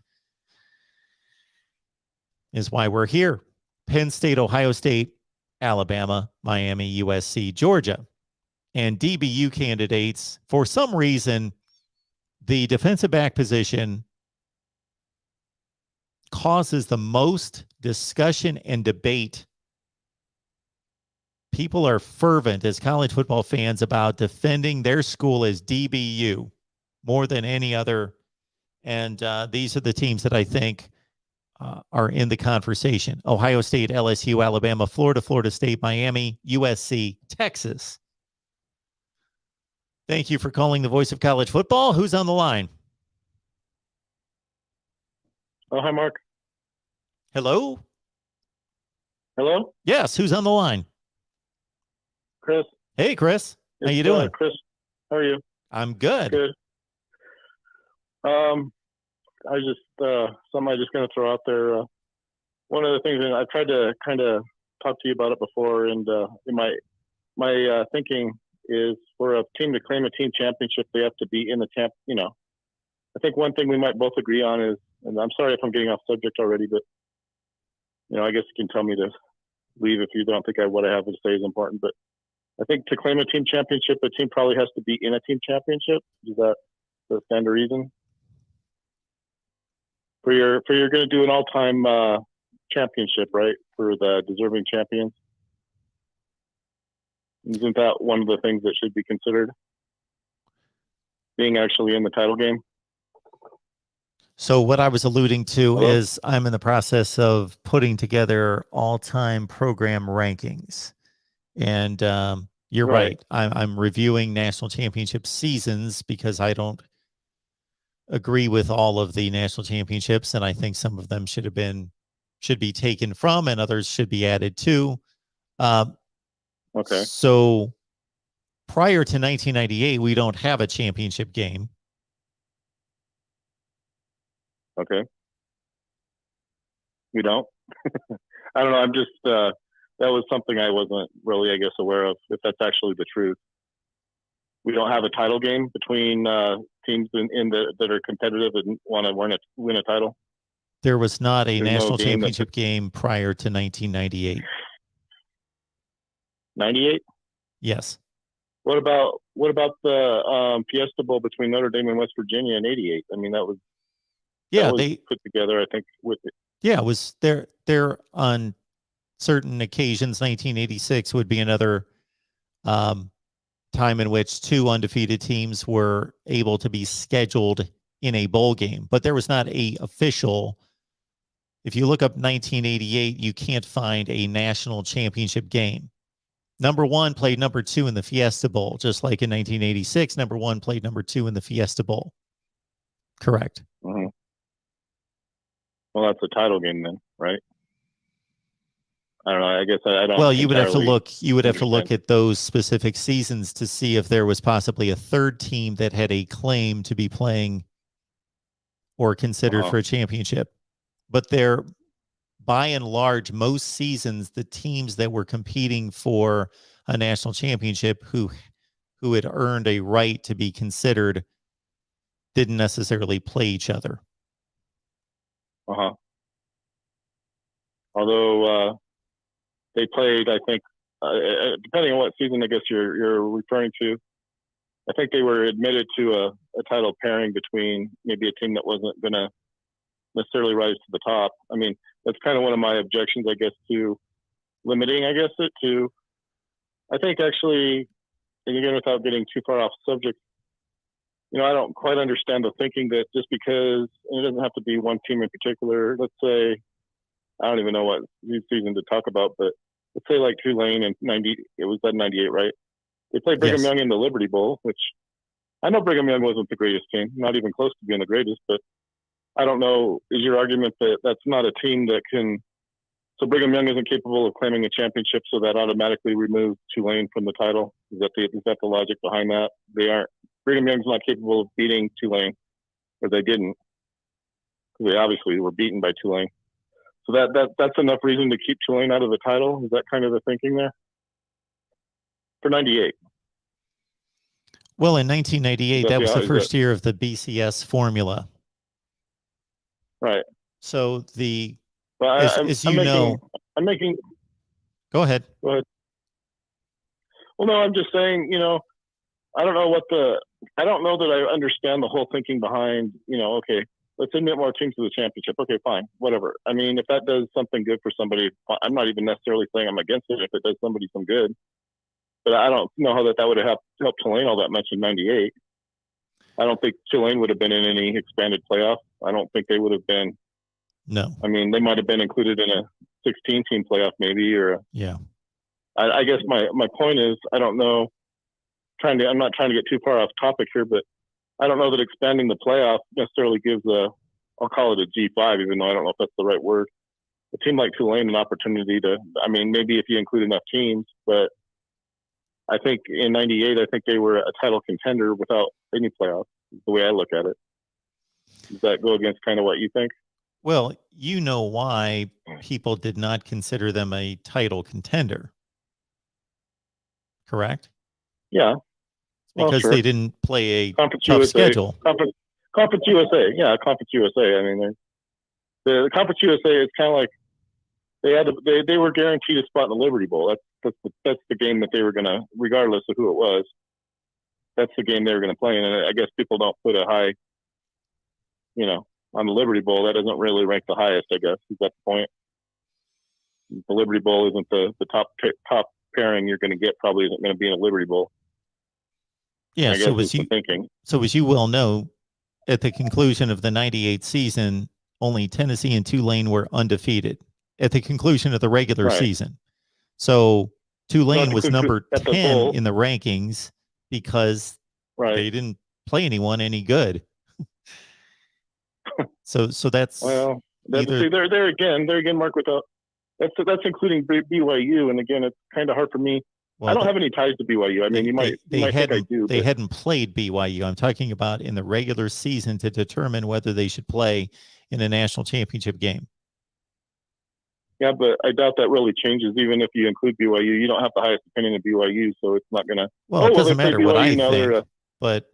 S1: is why we're here. Penn State, Ohio State, Alabama, Miami, USC, Georgia. And DBU candidates, for some reason, the defensive back position causes the most discussion and debate. People are fervent as college football fans about defending their school as DBU more than any other. And these are the teams that I think are in the conversation: Ohio State, LSU, Alabama, Florida, Florida State, Miami, USC, Texas. Thank you for calling the voice of college football. Who's on the line?
S4: Oh, hi, Mark.
S1: Hello?
S4: Hello?
S1: Yes, who's on the line?
S4: Chris.
S1: Hey, Chris. How you doing?
S4: Chris, how are you?
S1: I'm good.
S4: Good. I just something I just going to throw out there. One of the things, and I tried to kind of talk to you about it before, and in my thinking is, for a team to claim a team championship, they have to be in the champ. I think one thing we might both agree on is and I'm sorry if I'm getting off subject already, but I guess you can tell me to leave if you don't think what I have to say is important. But I think to claim a team championship, a team probably has to be in a team championship. Is that the standard reason? For you're going to do an all-time championship, right? For the deserving champions. Isn't that one of the things that should be considered? Being actually in the title game?
S1: So what I was alluding to
S4: Hello?
S1: is I'm in the process of putting together all-time program rankings. And you're right. I'm reviewing national championship seasons because I don't agree with all of the national championships, and I think some of them should be taken from, and others should be added to.
S4: Okay.
S1: So prior to 1998, we don't have a championship game.
S4: Okay. We don't? I don't know. I'm just, that was something I wasn't really, I guess, aware of, if that's actually the truth. We don't have a title game between teams that are competitive and want to win a title?
S1: There was not a
S4: There's
S1: national
S4: no game
S1: championship game prior to 1998.
S4: 98?
S1: Yes.
S4: What about the Fiesta Bowl between Notre Dame and West Virginia in '88? I mean, that was they put together, I think, with it.
S1: Yeah, it was there on certain occasions. 1986 would be another time in which two undefeated teams were able to be scheduled in a bowl game, but there was not a official. If you look up 1988, you can't find a national championship game. Number one played number two in the Fiesta Bowl, just like in 1986, number one played number two in the Fiesta Bowl. Correct.
S4: Mm-hmm. Well, that's a title game then, right? I don't know. I guess I don't.
S1: Well, you would have to look. You would have to
S4: understand.
S1: look at those specific seasons to see if there was possibly a third team that had a claim to be playing or considered for a championship. But there, by and large, most seasons, the teams that were competing for a national championship who had earned a right to be considered didn't necessarily play each other.
S4: Although they played, I think, depending on what season I guess you're referring to, I think they were admitted to a title pairing between maybe a team that wasn't going to necessarily rise to the top. I mean, that's kind of one of my objections, I guess, to limiting, I guess, it to, I think actually, and again, without getting too far off subject, I don't quite understand the thinking that just because, and it doesn't have to be one team in particular, let's say, I don't even know what season to talk about, but let's say like Tulane in 90, it was that 98, right? They played Brigham Young in the Liberty Bowl, which I know Brigham Young wasn't the greatest team, not even close to being the greatest, but I don't know, is your argument that that's not a team that can, so Brigham Young isn't capable of claiming a championship, so that automatically removes Tulane from the title? Is that the logic behind that? Brigham Young's not capable of beating Tulane, or they didn't. They obviously were beaten by Tulane. So that's enough reason to keep Tulane out of the title? Is that kind of the thinking there? For 98.
S1: Well, in 1998, that was the first year of the BCS formula.
S4: Right.
S1: So
S4: I'm making.
S1: Go ahead.
S4: Go ahead. Well, no, I'm just saying, I don't know I don't know that I understand the whole thinking behind, okay, let's admit more teams to the championship. Okay, fine, whatever. I mean, if that does something good for somebody, I'm not even necessarily saying I'm against it if it does somebody some good. But I don't know how that would have helped Tulane all that much in 98. I don't think Tulane would have been in any expanded playoff. I don't think they would have been.
S1: No.
S4: I mean, they might have been included in a 16-team playoff maybe, or
S1: yeah.
S4: I guess my point is, I don't know. I'm not trying to get too far off topic here, but I don't know that expanding the playoff necessarily gives I'll call it a G5, even though I don't know if that's the right word. A team like Tulane an opportunity to, I mean, maybe if you include enough teams, but I think in 98, I think they were a title contender without any playoffs, the way I look at it. Does that go against kind of what you think?
S1: Well, you know why people did not consider them a title contender, correct?
S4: Yeah.
S1: Because they didn't play a tough
S4: USA,
S1: schedule.
S4: Conference USA. Yeah, Conference USA. I mean, the Conference USA is kind of like they were guaranteed a spot in the Liberty Bowl. That's the game that they were going to, regardless of who it was. That's the game they were going to play in. And I guess people don't put a high, on the Liberty Bowl. That doesn't really rank the highest, I guess. Is that the point? The Liberty Bowl isn't the top pairing you're going to get. Probably isn't going to be in a Liberty Bowl.
S1: Yeah. So as you well know, at the conclusion of the '98 season, only Tennessee and Tulane were undefeated at the conclusion of the regular season. So Tulane was number 10 in the rankings because they didn't play anyone any good. so that's
S4: they're again, Mark, without that's including BYU, and again, it's kind of hard for me. Well, I don't have any ties to BYU. I mean, you might think I do.
S1: They hadn't played BYU. I'm talking about in the regular season to determine whether they should play in a national championship game.
S4: Yeah, but I doubt that really changes. Even if you include BYU, you don't have the highest opinion of BYU, so it's not going to.
S1: Well, it doesn't matter what I think. But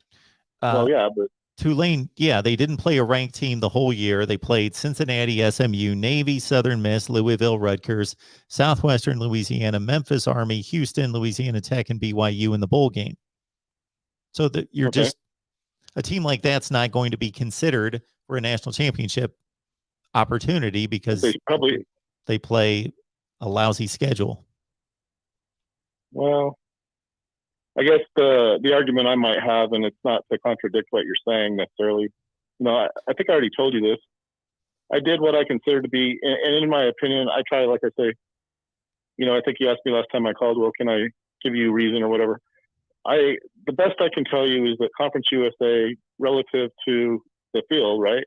S1: Tulane, they didn't play a ranked team the whole year. They played Cincinnati, SMU, Navy, Southern Miss, Louisville, Rutgers, Southwestern Louisiana, Memphis Army, Houston, Louisiana Tech, and BYU in the bowl game. So that you're just a team like that's not going to be considered for a national championship opportunity because they play a lousy schedule.
S4: Well, I guess the argument I might have, and it's not to contradict what you're saying necessarily, I think I already told you this. I did what I consider to be, and in my opinion, I try, like I say, I think you asked me last time I called, well, can I give you a reason or whatever? The best I can tell you is that Conference USA, relative to the field, right?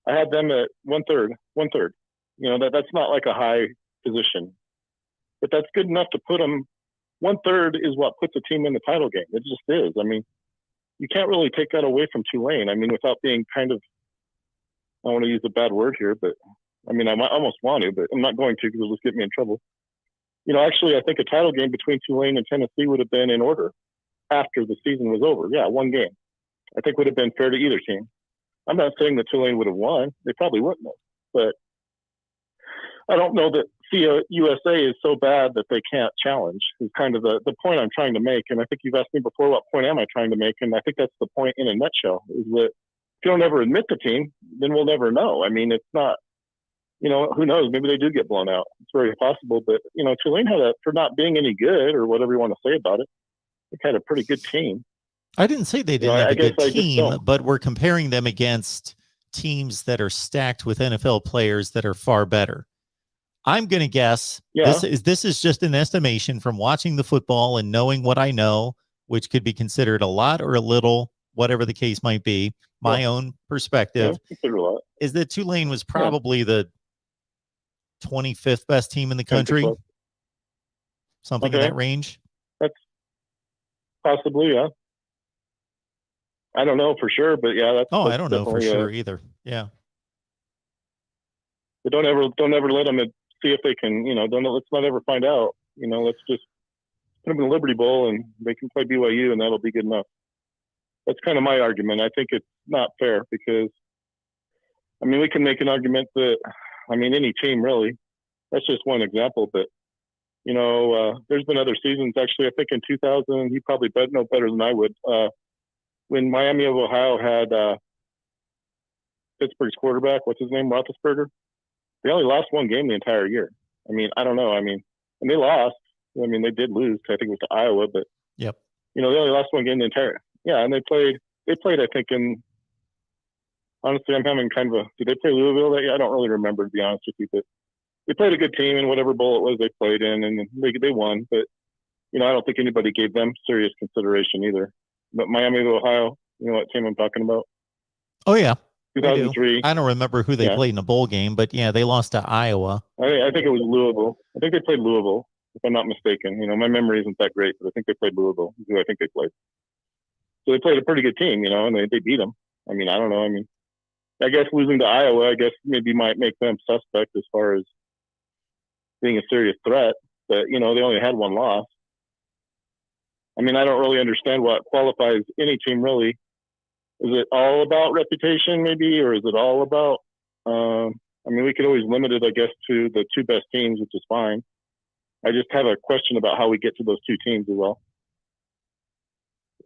S4: I had them at one third. That's not like a high position, but that's good enough to put them. 1/3 is what puts a team in the title game. It just is. I mean, you can't really take that away from Tulane. I mean, without being I don't want to use a bad word here, but I mean, I almost want to, but I'm not going to because it'll just get me in trouble. Actually, I think a title game between Tulane and Tennessee would have been in order after the season was over. Yeah, one game. I think would have been fair to either team. I'm not saying that Tulane would have won. They probably wouldn't have, but I don't know that USA is so bad that they can't challenge is kind of the point I'm trying to make. And I think you've asked me before, what point am I trying to make? And I think that's the point in a nutshell, is that if you don't ever admit the team, then we'll never know. I mean, it's not, who knows? Maybe they do get blown out. It's very possible. But, Tulane for not being any good or whatever you want to say about it, they had a pretty good team.
S1: I didn't say they didn't have a good team, but we're comparing them against teams that are stacked with NFL players that are far better. I'm going to guess this is just an estimation from watching the football and knowing what I know, which could be considered a lot or a little, whatever the case might be. My own perspective is that Tulane was probably the 25th best team in the country, something in that range.
S4: That's possibly, I don't know for sure, but that's.
S1: Oh, I don't know for sure either. Yeah.
S4: But don't ever let them see if they can, let's not ever find out, let's just put them in the Liberty Bowl and they can play BYU and that'll be good enough. That's kind of my argument. I think it's not fair because, we can make an argument that, any team really, that's just one example, but, there's been other seasons actually, I think in 2000, you probably know better than I would, when Miami of Ohio had Pittsburgh's quarterback, what's his name, Roethlisberger? They only lost one game the entire year. I don't know. And they lost. They did lose. I think it was to Iowa, but they only lost one game the entire. Yeah, and they played. I think honestly, I'm having kind of did they play Louisville that year? I don't really remember, to be honest with you, but they played a good team in whatever bowl it was they played in, and they won. But I don't think anybody gave them serious consideration either. But Miami of Ohio, what team I'm talking about?
S1: Oh yeah.
S4: 2003.
S1: I don't remember who they played in a bowl game, but they lost to Iowa.
S4: I think it was Louisville. I think they played Louisville, if I'm not mistaken. My memory isn't that great, but I think they played Louisville, who I think they played. So they played a pretty good team, and they beat them. I don't know. I guess losing to Iowa, maybe might make them suspect as far as being a serious threat, but, they only had one loss. I don't really understand what qualifies any team really. Is it all about reputation maybe, or is it all about I mean, we could always limit it, I guess, to the 2 best teams, which is fine. I just have a question about how we get to those 2 teams as well.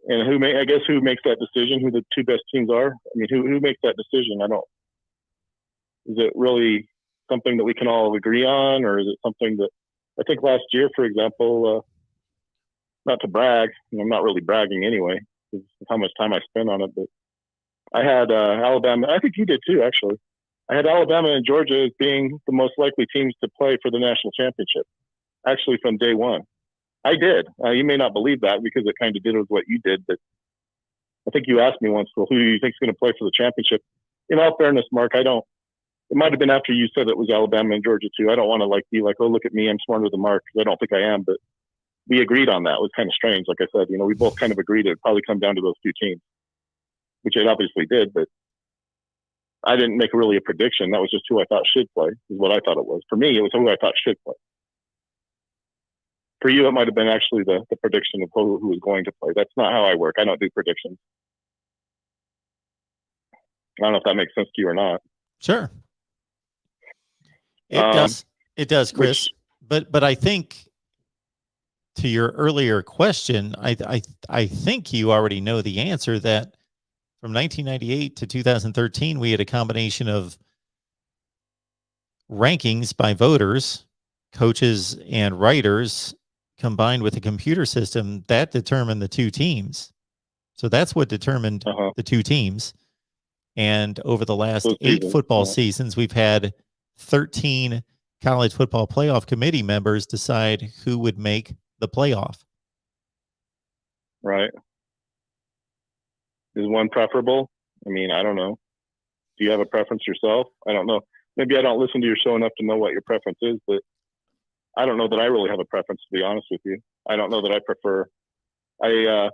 S4: And who makes that decision, who the 2 best teams are? I mean, who makes that decision? Is it really something that we can all agree on, or is it something that, I think last year, for example, not to brag, I'm not really bragging anyway, because of how much time I spent on it, but I had Alabama, I think you did too, actually. I had Alabama and Georgia as being the most likely teams to play for the national championship, actually from day one. I did. You may not believe that because it kind of did with what you did, but I think you asked me once, well, who do you think is going to play for the championship? In all fairness, Mark, it might have been after you said it was Alabama and Georgia too. I don't want to be like, oh, look at me, I'm smarter than Mark, because I don't think I am, but we agreed on that. It was kind of strange. Like I said, we both kind of agreed it would probably come down to those 2 teams, which it obviously did, but I didn't make really a prediction. That was just who I thought should play, is what I thought it was. For me, it was who I thought should play. For you, it might have been actually the prediction of who was going to play. That's not how I work. I don't do predictions. I don't know if that makes sense to you or not.
S1: Sure. It does. It does, Chris. But I think, to your earlier question, I think you already know the answer, that from 1998 to 2013, we had a combination of rankings by voters, coaches, and writers, combined with a computer system that determined the 2 teams. So that's what determined the 2 teams. And over the last 8 football seasons, we've had 13 college football playoff committee members decide who would make the playoff.
S4: Right. Is one preferable? I mean, I don't know. Do you have a preference yourself? I don't know. Maybe I don't listen to your show enough to know what your preference is, but I don't know that I really have a preference, to be honest with you. I don't know that I prefer. I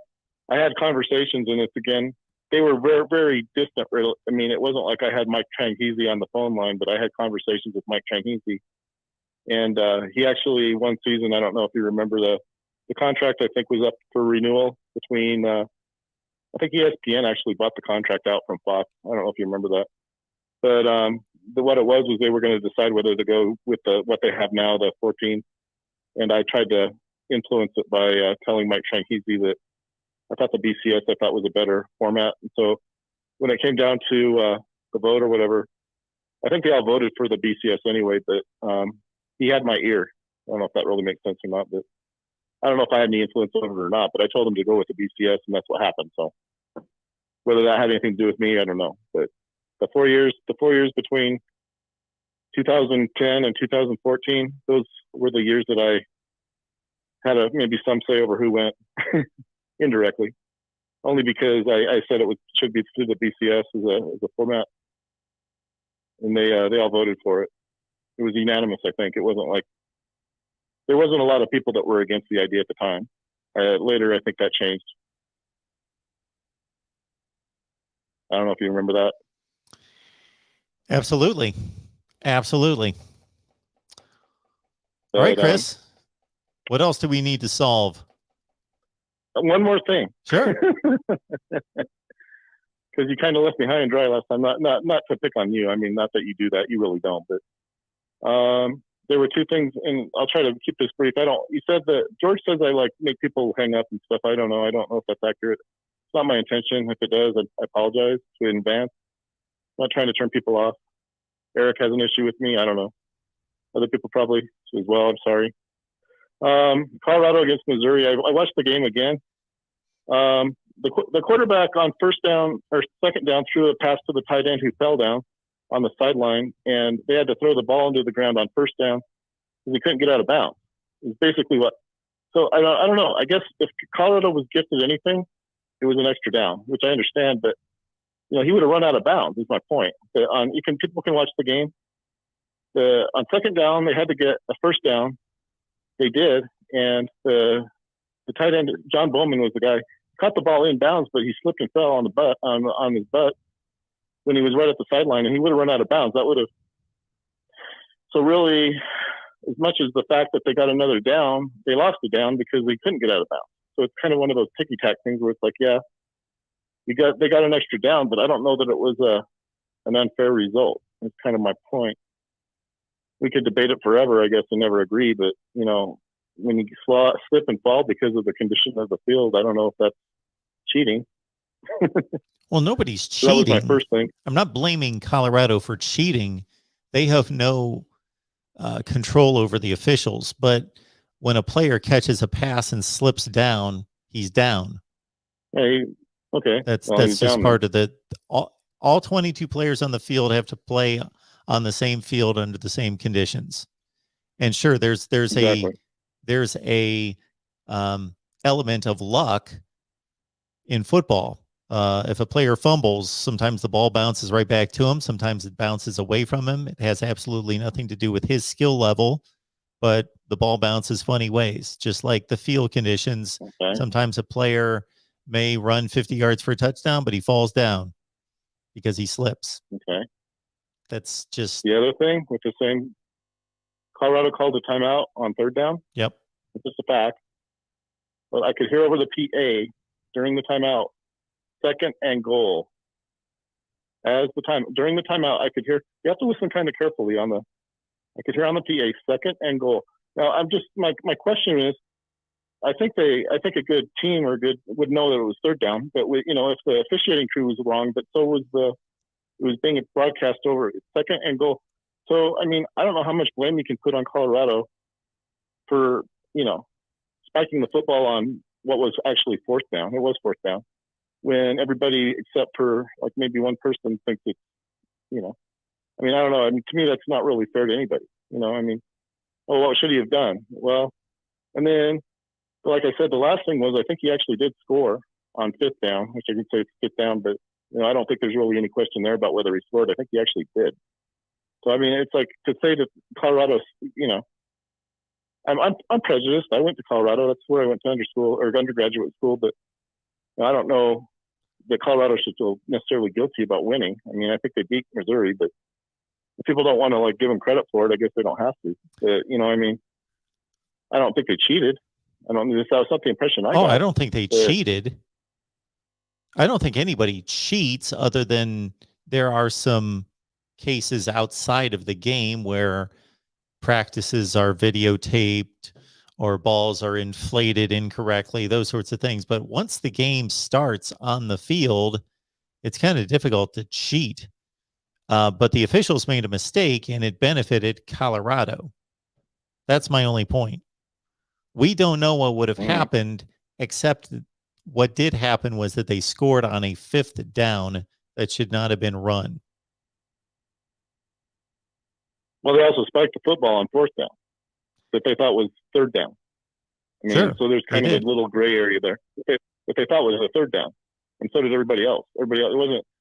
S4: had conversations, and it's, again, they were very, very distant. I mean, it wasn't like I had Mike Tranghese on the phone line, but I had conversations with Mike Tranghese. And he actually, one season, I don't know if you remember, the contract, I think, was up for renewal between, I think ESPN actually bought the contract out from Fox. I don't know if you remember that. But what it was they were going to decide whether to go with what they have now, the 14. And I tried to influence it by telling Mike Tranghese that I thought the BCS was a better format. And so when it came down to the vote or whatever, I think they all voted for the BCS anyway, but he had my ear. I don't know if that really makes sense or not, but I don't know if I had any influence over it or not, but I told him to go with the BCS, and that's what happened. So whether that had anything to do with me, I don't know. But the 4 years between 2010 and 2014, those were the years that I had maybe some say over who went indirectly, only because I said should be through the BCS as a format, and they all voted for it. It was unanimous, I think. It wasn't like there wasn't a lot of people that were against the idea at the time. Later, I think that changed. I don't know if you remember that.
S1: Absolutely. All right, Chris. What else do we need to solve?
S4: One more thing.
S1: Sure.
S4: Because you kind of left me high and dry last time. Not to pick on you. I mean, not that you do that. You really don't. But there were 2 things, and I'll try to keep this brief. You said that George says I make people hang up and stuff. I don't know. I don't know if that's accurate. It's not my intention. If it does, I apologize in advance. I'm not trying to turn people off. Eric has an issue with me. I don't know. Other people probably as well. I'm sorry. Colorado against Missouri. I watched the game again. The quarterback on first down or second down threw a pass to the tight end who fell down on the sideline, and they had to throw the ball into the ground on first down because he couldn't get out of bounds. Is basically what. So I don't know. I guess if Colorado was gifted anything, it was an extra down, which I understand, but he would have run out of bounds. Is my point. People can watch the game. On second down, they had to get a first down. They did, and the tight end John Bowman was the guy caught the ball in bounds, but he slipped and fell on his butt when he was right at the sideline, and he would have run out of bounds. That would have. So really, as much as the fact that they got another down, they lost the down because they couldn't get out of bounds. So it's kind of one of those ticky-tack things where it's like, yeah, they got an extra down, but I don't know that it was an unfair result. That's kind of my point. we could debate it forever, I guess, and never agree. But when you slip and fall because of the condition of the field, I don't know if that's cheating.
S1: Well, nobody's
S4: So that was
S1: cheating.
S4: my first thing.
S1: I'm not blaming Colorado for cheating. They have no control over the officials. But when a player catches a pass and slips down, he's down.
S4: Hey, okay.
S1: That's
S4: he's
S1: just
S4: down
S1: part of the all 22 players on the field have to play on the same field under the same conditions. And sure, there's
S4: Exactly.
S1: a element of luck in football. If a player fumbles, sometimes the ball bounces right back to him. Sometimes it bounces away from him. It has absolutely nothing to do with his skill level, but the ball bounces funny ways, just like the field conditions.
S4: Okay.
S1: Sometimes a player may run 50 yards for a touchdown, but he falls down because he slips.
S4: Okay.
S1: That's just
S4: the other thing with the same. Colorado called a timeout on third down.
S1: Yep.
S4: It's just a fact. But I could hear over the PA during the timeout, 2nd and goal. During the timeout, I could hear. You have to listen kind of carefully I could hear on the PA, 2nd and goal. Now, I'm just my question is, I think a good team would know that it was third down. But if the officiating crew was wrong, but so was it was being broadcast over 2nd and goal. So I mean, I don't know how much blame you can put on Colorado for spiking the football on what was actually fourth down. It was fourth down when everybody except for like maybe one person thinks it's I mean, I don't know. I mean, to me, that's not really fair to anybody. I mean, what should he have done? Well, and then, like I said, the last thing was I think he actually did score on 5th down, which I could say it's 5th down, but I don't think there's really any question there about whether he scored. I think he actually did. So I mean, it's like to say that Colorado, I'm prejudiced. I went to Colorado. That's where I went to undergraduate school, but I don't know that Colorado should feel necessarily guilty about winning. I mean, I think they beat Missouri, but if people don't want to give them credit for it, I guess they don't have to. I mean, I don't think they cheated. That was not the impression I got.
S1: I don't think they cheated. I don't think anybody cheats, other than there are some cases outside of the game where practices are videotaped or balls are inflated incorrectly, those sorts of things. But once the game starts on the field, it's kind of difficult to cheat. But the officials made a mistake and it benefited Colorado. That's my only point. We don't know what would have happened, except what did happen was that they scored on a 5th down that should not have been run.
S4: Well, they also spiked the football on 4th down that they thought was 3rd down. I mean,
S1: Sure,
S4: so there's kind of a little gray area there that they thought was a 3rd down, and so did everybody else.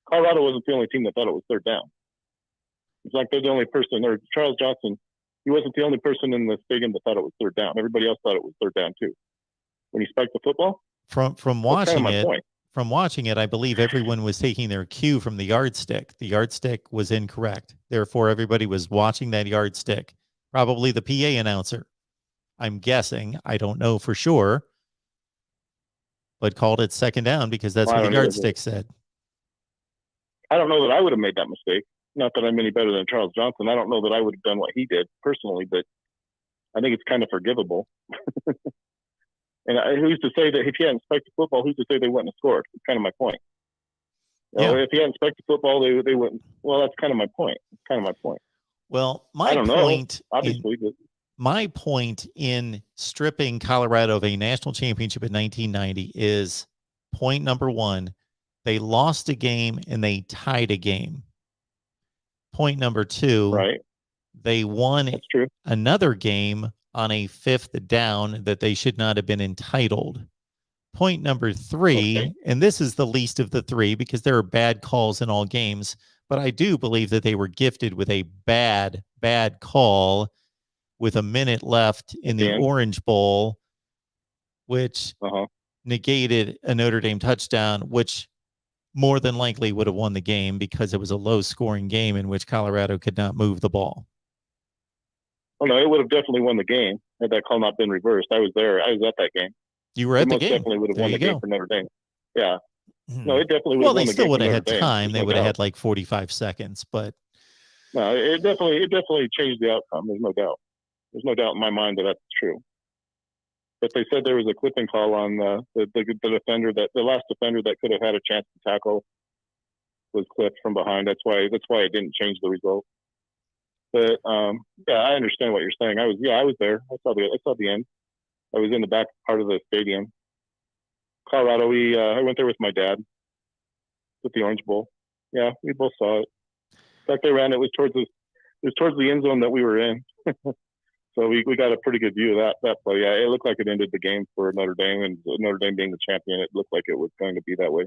S4: Colorado wasn't the only team that thought it was 3rd down. It's like they're the only person, or Charles Johnson, he wasn't the only person in the stadium that thought it was 3rd down. Everybody else thought it was 3rd down too. When he spiked the football,
S1: from watching
S4: kind of
S1: it, from watching it, I believe everyone was taking their cue from the yardstick. The yardstick was incorrect. Therefore, everybody was watching that yardstick. Probably the PA announcer. I'm guessing. I don't know for sure. But called it 2nd down because that's what the yardstick said.
S4: I don't know that I would have made that mistake. Not that I'm any better than Charles Johnson. I don't know that I would have done what he did personally, but I think it's kind of forgivable. And who's to say that if he hadn't spiked the football, who's to say they wouldn't have scored? It's kind of my point. If he hadn't spiked the football, they wouldn't. Well, that's kind of my point. It's kind of my point.
S1: Well,
S4: I don't know, obviously, but
S1: my point in stripping Colorado of a national championship in 1990 is point number 1. They lost a game and they tied a game. Point number 2,
S4: right?
S1: They won
S4: That's true.
S1: another game on a 5th down that they should not have been entitled. Point number 3, and this is the least of the 3 because there are bad calls in all games, but I do believe that they were gifted with a bad call with a minute left in the Orange Bowl, which negated a Notre Dame touchdown, which more than likely would have won the game because it was a low-scoring game in which Colorado could not move the ball.
S4: Oh, no, it would have definitely won the game had that call not been reversed. I was there. I was at that game.
S1: You were at the game.
S4: Definitely would have won the game for Notre Dame. Yeah. No, it definitely would have
S1: Well,
S4: won
S1: they
S4: the
S1: still
S4: game
S1: would have
S4: for
S1: had
S4: Notre Dame.
S1: time. They would have had like 45 seconds, but
S4: No, it definitely changed the outcome. There's no doubt. There's no doubt in my mind that that's true. But they said there was a clipping call on the defender, that the last defender that could have had a chance to tackle was clipped from behind. That's why it didn't change the result. But yeah, I understand what you're saying. I was there. I saw the end. I was in the back part of the stadium. Colorado. I went there with my dad with the Orange Bowl. Yeah, we both saw it. In fact, they ran it was towards the end zone that we were in. So we got a pretty good view of that play. Yeah, it looked like it ended the game for Notre Dame, and Notre Dame being the champion, it looked like it was going to be that way.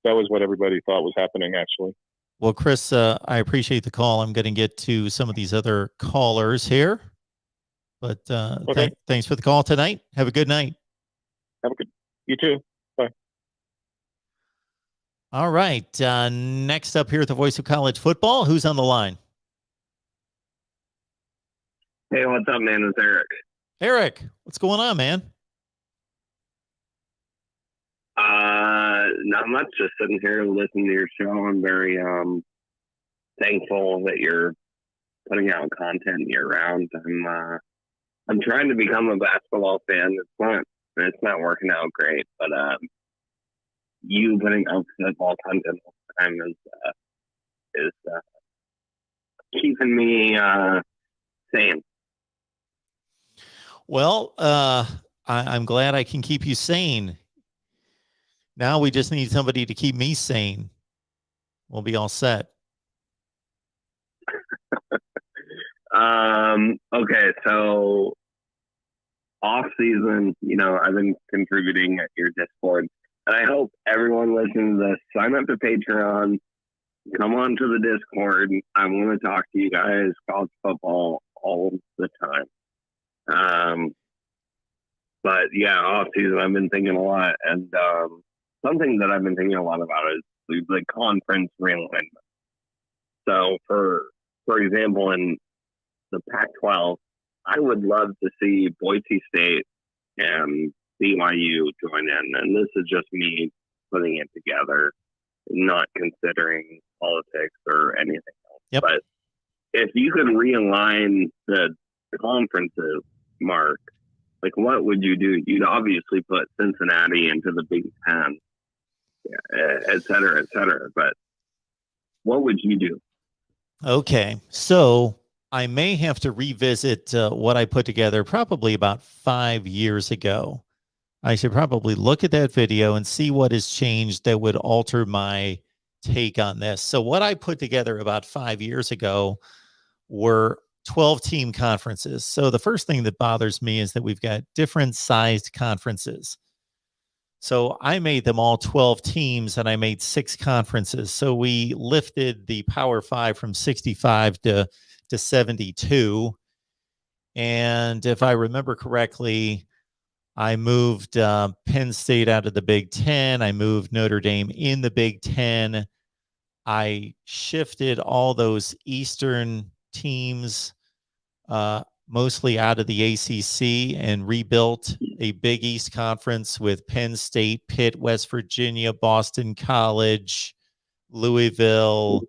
S4: That was what everybody thought was happening, actually.
S1: Well, Chris, I appreciate the call. I'm going to get to some of these other callers here. But
S4: okay.
S1: Thanks for the call tonight. Have a good night.
S4: You too. Bye.
S1: All right. Next up here at the Voice of College Football, who's on the line?
S5: Hey, what's up, man? It's Eric.
S1: Eric, what's going on, man?
S5: Not much. Just sitting here listening to your show. I'm very thankful that you're putting out content year round. I'm trying to become a basketball fan. It's not working out great, but you putting out football content all the time is keeping me sane.
S1: Well, I'm glad I can keep you sane. Now we just need somebody to keep me sane. We'll be all set.
S5: Okay, so off season, I've been contributing at your Discord, and I hope everyone listening to this, sign up to Patreon, come on to the Discord. I want to talk to you guys college football all the time. But yeah, off season, I've been thinking a lot, and something that I've been thinking a lot about is the conference realignment. So, for example, in the Pac-12, I would love to see Boise State and BYU join in, and this is just me putting it together, not considering politics or anything else.
S1: Yep.
S5: But if you could realign the conferences, Mark, what would you do? You'd obviously put Cincinnati into the Big Ten, et cetera, but what would you do?
S1: Okay, so I may have to revisit what I put together probably about 5 years ago. I should probably look at that video and see what has changed that would alter my take on this. So what I put together about 5 years ago were 12-team conferences. So the first thing that bothers me is that we've got different sized conferences. So I made them all 12 teams, and I made 6 conferences. So we lifted the Power 5 from 65 to 72. And if I remember correctly, I moved Penn State out of the Big Ten. I moved Notre Dame in the Big Ten. I shifted all those Eastern teams mostly out of the ACC and rebuilt a Big East conference with Penn State, Pitt, West Virginia, Boston College, Louisville,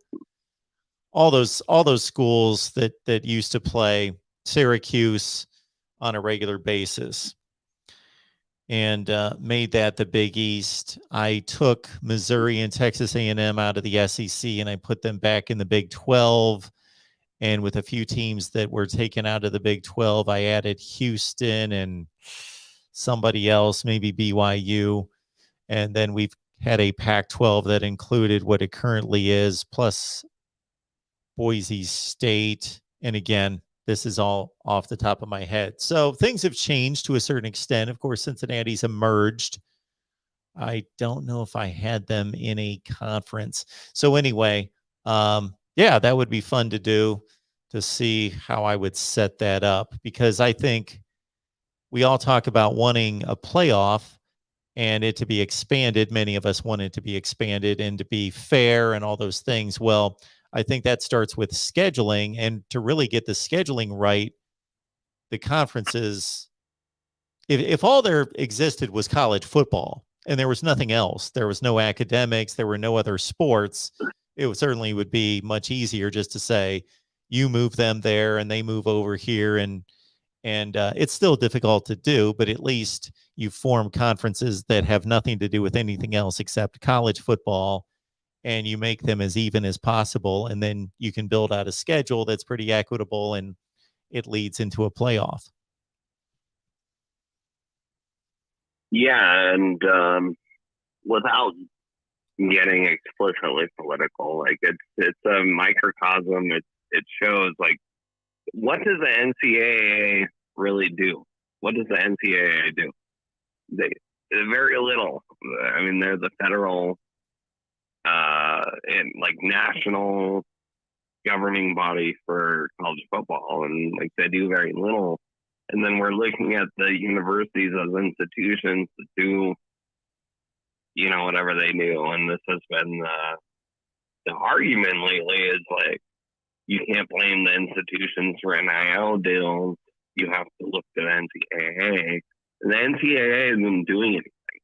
S1: all those schools that used to play, Syracuse, on a regular basis, and made that the Big East. I took Missouri and Texas A&M out of the SEC, and I put them back in the Big 12. And with a few teams that were taken out of the Big 12, I added Houston and somebody else, maybe BYU. And then we've had a Pac-12 that included what it currently is, plus Boise State. And again, this is all off the top of my head. So things have changed to a certain extent. Of course, Cincinnati's emerged. I don't know if I had them in a conference. So anyway, yeah, that would be fun to do, to see how I would set that up, because I think we all talk about wanting a playoff and it to be expanded. Many of us want it to be expanded and to be fair and all those things. Well, I think that starts with scheduling, and to really get the scheduling right, the conferences, if all there existed was college football and there was nothing else, there was no academics, there were no other sports, it certainly would be much easier just to say you move them there and they move over here, and it's still difficult to do, but at least you form conferences that have nothing to do with anything else except college football, and you make them as even as possible, and then you can build out a schedule that's pretty equitable, and it leads into a playoff.
S5: Yeah, and without getting explicitly political, like it's a microcosm. It shows like, what does the NCAA really do? What does the NCAA do? They very little. I mean, they're the federal and like national governing body for college football, and like they do very little. And then we're looking at the universities as institutions to do, you know, whatever they do. And this has been the argument lately is like, you can't blame the institutions for NIL deals. You have to look to the NCAA. And the NCAA isn't doing anything.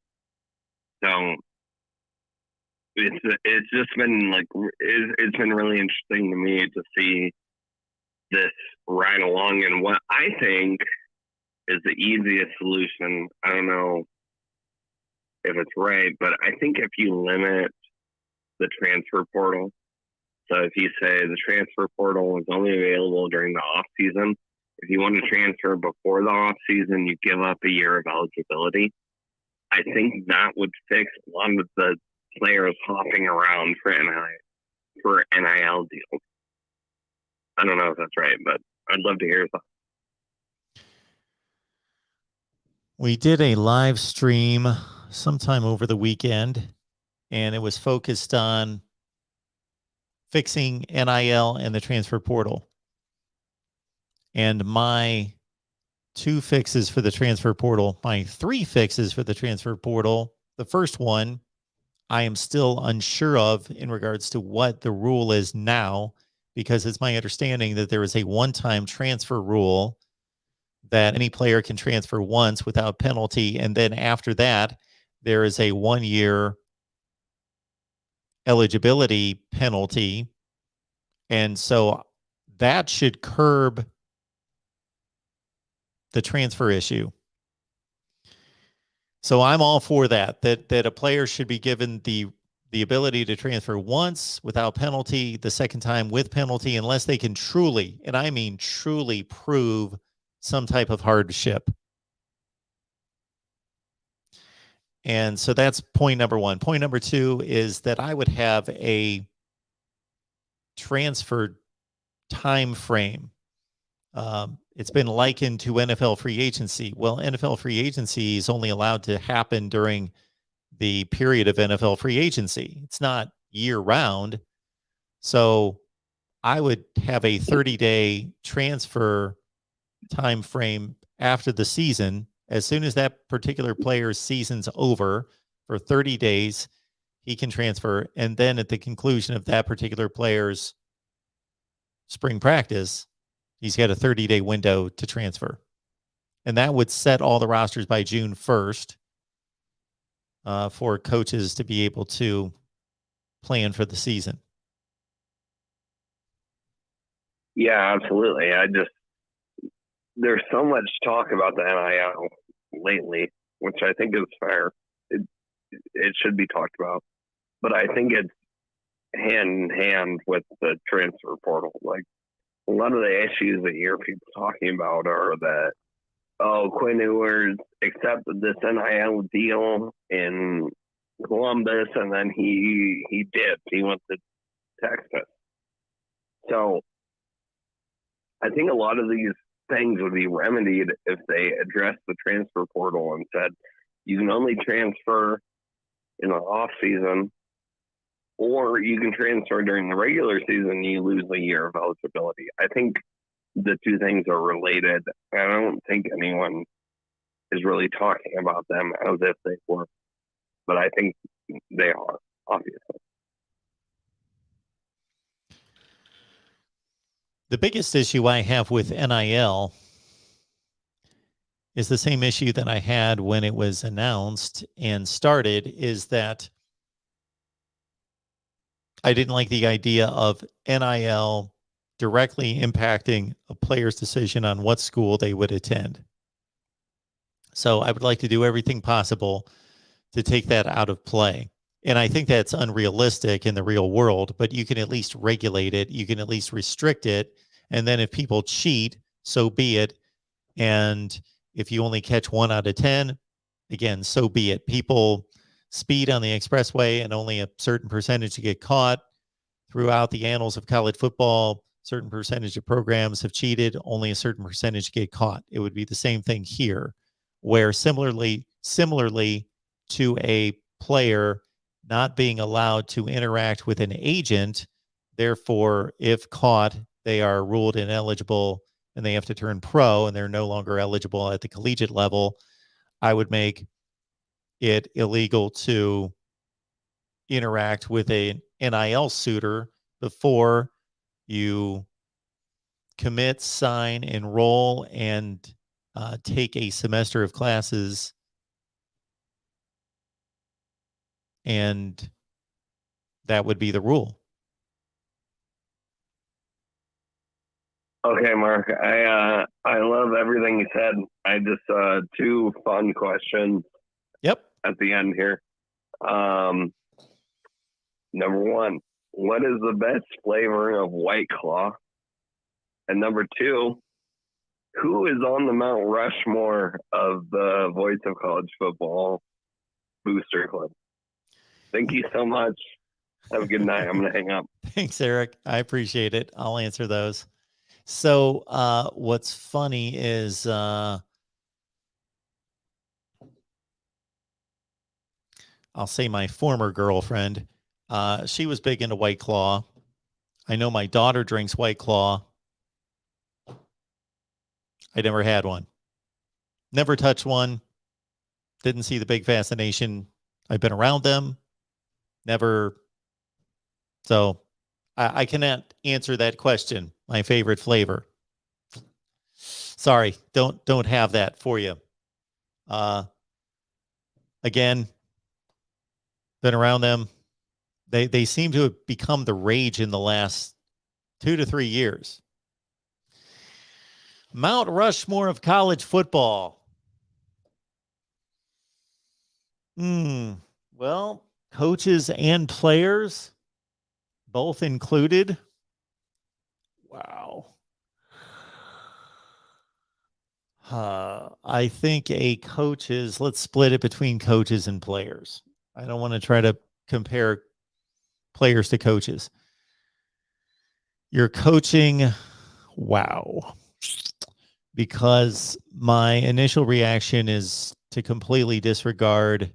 S5: So it's just been like, it's been really interesting to me to see this ride along. And what I think is the easiest solution, I don't know if it's right, but I think if you limit the transfer portal, so if you say the transfer portal is only available during the off season, if you want to transfer before the off season, you give up a year of eligibility. I think that would fix a lot of the players hopping around for NIL deals. I don't know if that's right, but I'd love to hear your thoughts.
S1: We did a live stream sometime over the weekend, and it was focused on fixing NIL and the transfer portal. And my 2 fixes for the transfer portal, my 3 fixes for the transfer portal, the first one I am still unsure of in regards to what the rule is now, because it's my understanding that there is a one-time transfer rule that any player can transfer once without penalty, and then after that, there is a 1-year eligibility penalty. And so that should curb the transfer issue. So I'm all for that a player should be given the ability to transfer once without penalty, the second time with penalty, unless they can truly, and I mean truly, prove some type of hardship. And so that's point number 1. Point number 2 is that I would have a transfer time frame. It's been likened to NFL free agency. Well, NFL free agency is only allowed to happen during the period of NFL free agency. It's not year round. So I would have a 30-day transfer time frame after the season. As soon as that particular player's season's over, for 30 days, he can transfer. And then at the conclusion of that particular player's spring practice, he's got a 30-day window to transfer. And that would set all the rosters by June 1st for coaches to be able to plan for the season.
S5: Yeah, absolutely. There's so much talk about the NIL lately, which I think is fair. It should be talked about. But I think it's hand in hand with the transfer portal. Like, a lot of the issues that you hear people talking about are that, Quinn Ewers accepted this NIL deal in Columbus, and then he dipped. He went to Texas. So I think a lot of these things would be remedied if they addressed the transfer portal and said, you can only transfer in the off season, or you can transfer during the regular season, you lose a year of eligibility. I think the two things are related. I don't think anyone is really talking about them as if they were, but I think they are, obviously.
S1: The biggest issue I have with NIL is the same issue that I had when it was announced and started, is that I didn't like the idea of NIL directly impacting a player's decision on what school they would attend. So I would like to do everything possible to take that out of play. And I think that's unrealistic in the real world, but you can at least regulate it. You can at least restrict it. And then if people cheat, so be it. And if you only catch 1 out of 10, again, so be it. People speed on the expressway and only a certain percentage get caught. Throughout the annals of college football, certain percentage of programs have cheated, only a certain percentage get caught. It would be the same thing here, where similarly to a player not being allowed to interact with an agent, therefore, if caught, they are ruled ineligible and they have to turn pro and they're no longer eligible at the collegiate level. I would make it illegal to interact with an NIL suitor before you commit, sign, enroll, and take a semester of classes. And that would be the rule.
S5: Okay, Mark. I love everything you said. I just 2 fun questions.
S1: Yep.
S5: At the end here. Number 1, what is the best flavor of White Claw? And number 2, who is on the Mount Rushmore of the Voice of College Football Booster Club? Thank you so much. Have a good night. I'm going to hang up.
S1: Thanks, Eric. I appreciate it. I'll answer those. So what's funny is I'll say my former girlfriend, she was big into White Claw. I know my daughter drinks White Claw. I never had one. Never touched one. Didn't see the big fascination. I've been around them. Never. So I cannot answer that question. My favorite flavor. Sorry, don't have that for you. Again, been around them. They seem to have become the rage in the last 2 to 3 years. Mount Rushmore of college football. Well, coaches and players, both included. Wow. I think let's split it between coaches and players. I don't want to try to compare players to coaches. You're coaching, wow. Because my initial reaction is to completely disregard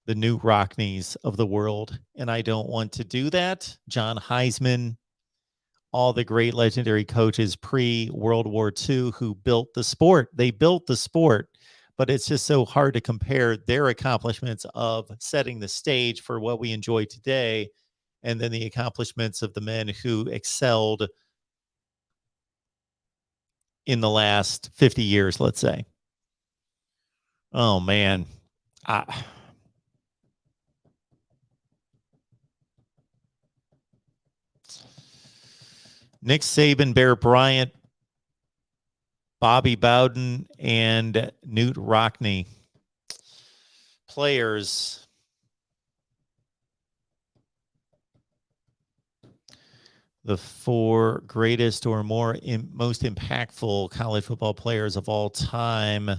S1: the new Rockneys of the world, and I don't want to do that. John Heisman, all the great legendary coaches pre-World War II who built the sport. They built the sport, but it's just so hard to compare their accomplishments of setting the stage for what we enjoy today and then the accomplishments of the men who excelled in the last 50 years, let's say. Oh, man. Nick Saban, Bear Bryant, Bobby Bowden, and Newt Rockne. Players. The 4 greatest or most impactful college football players of all time.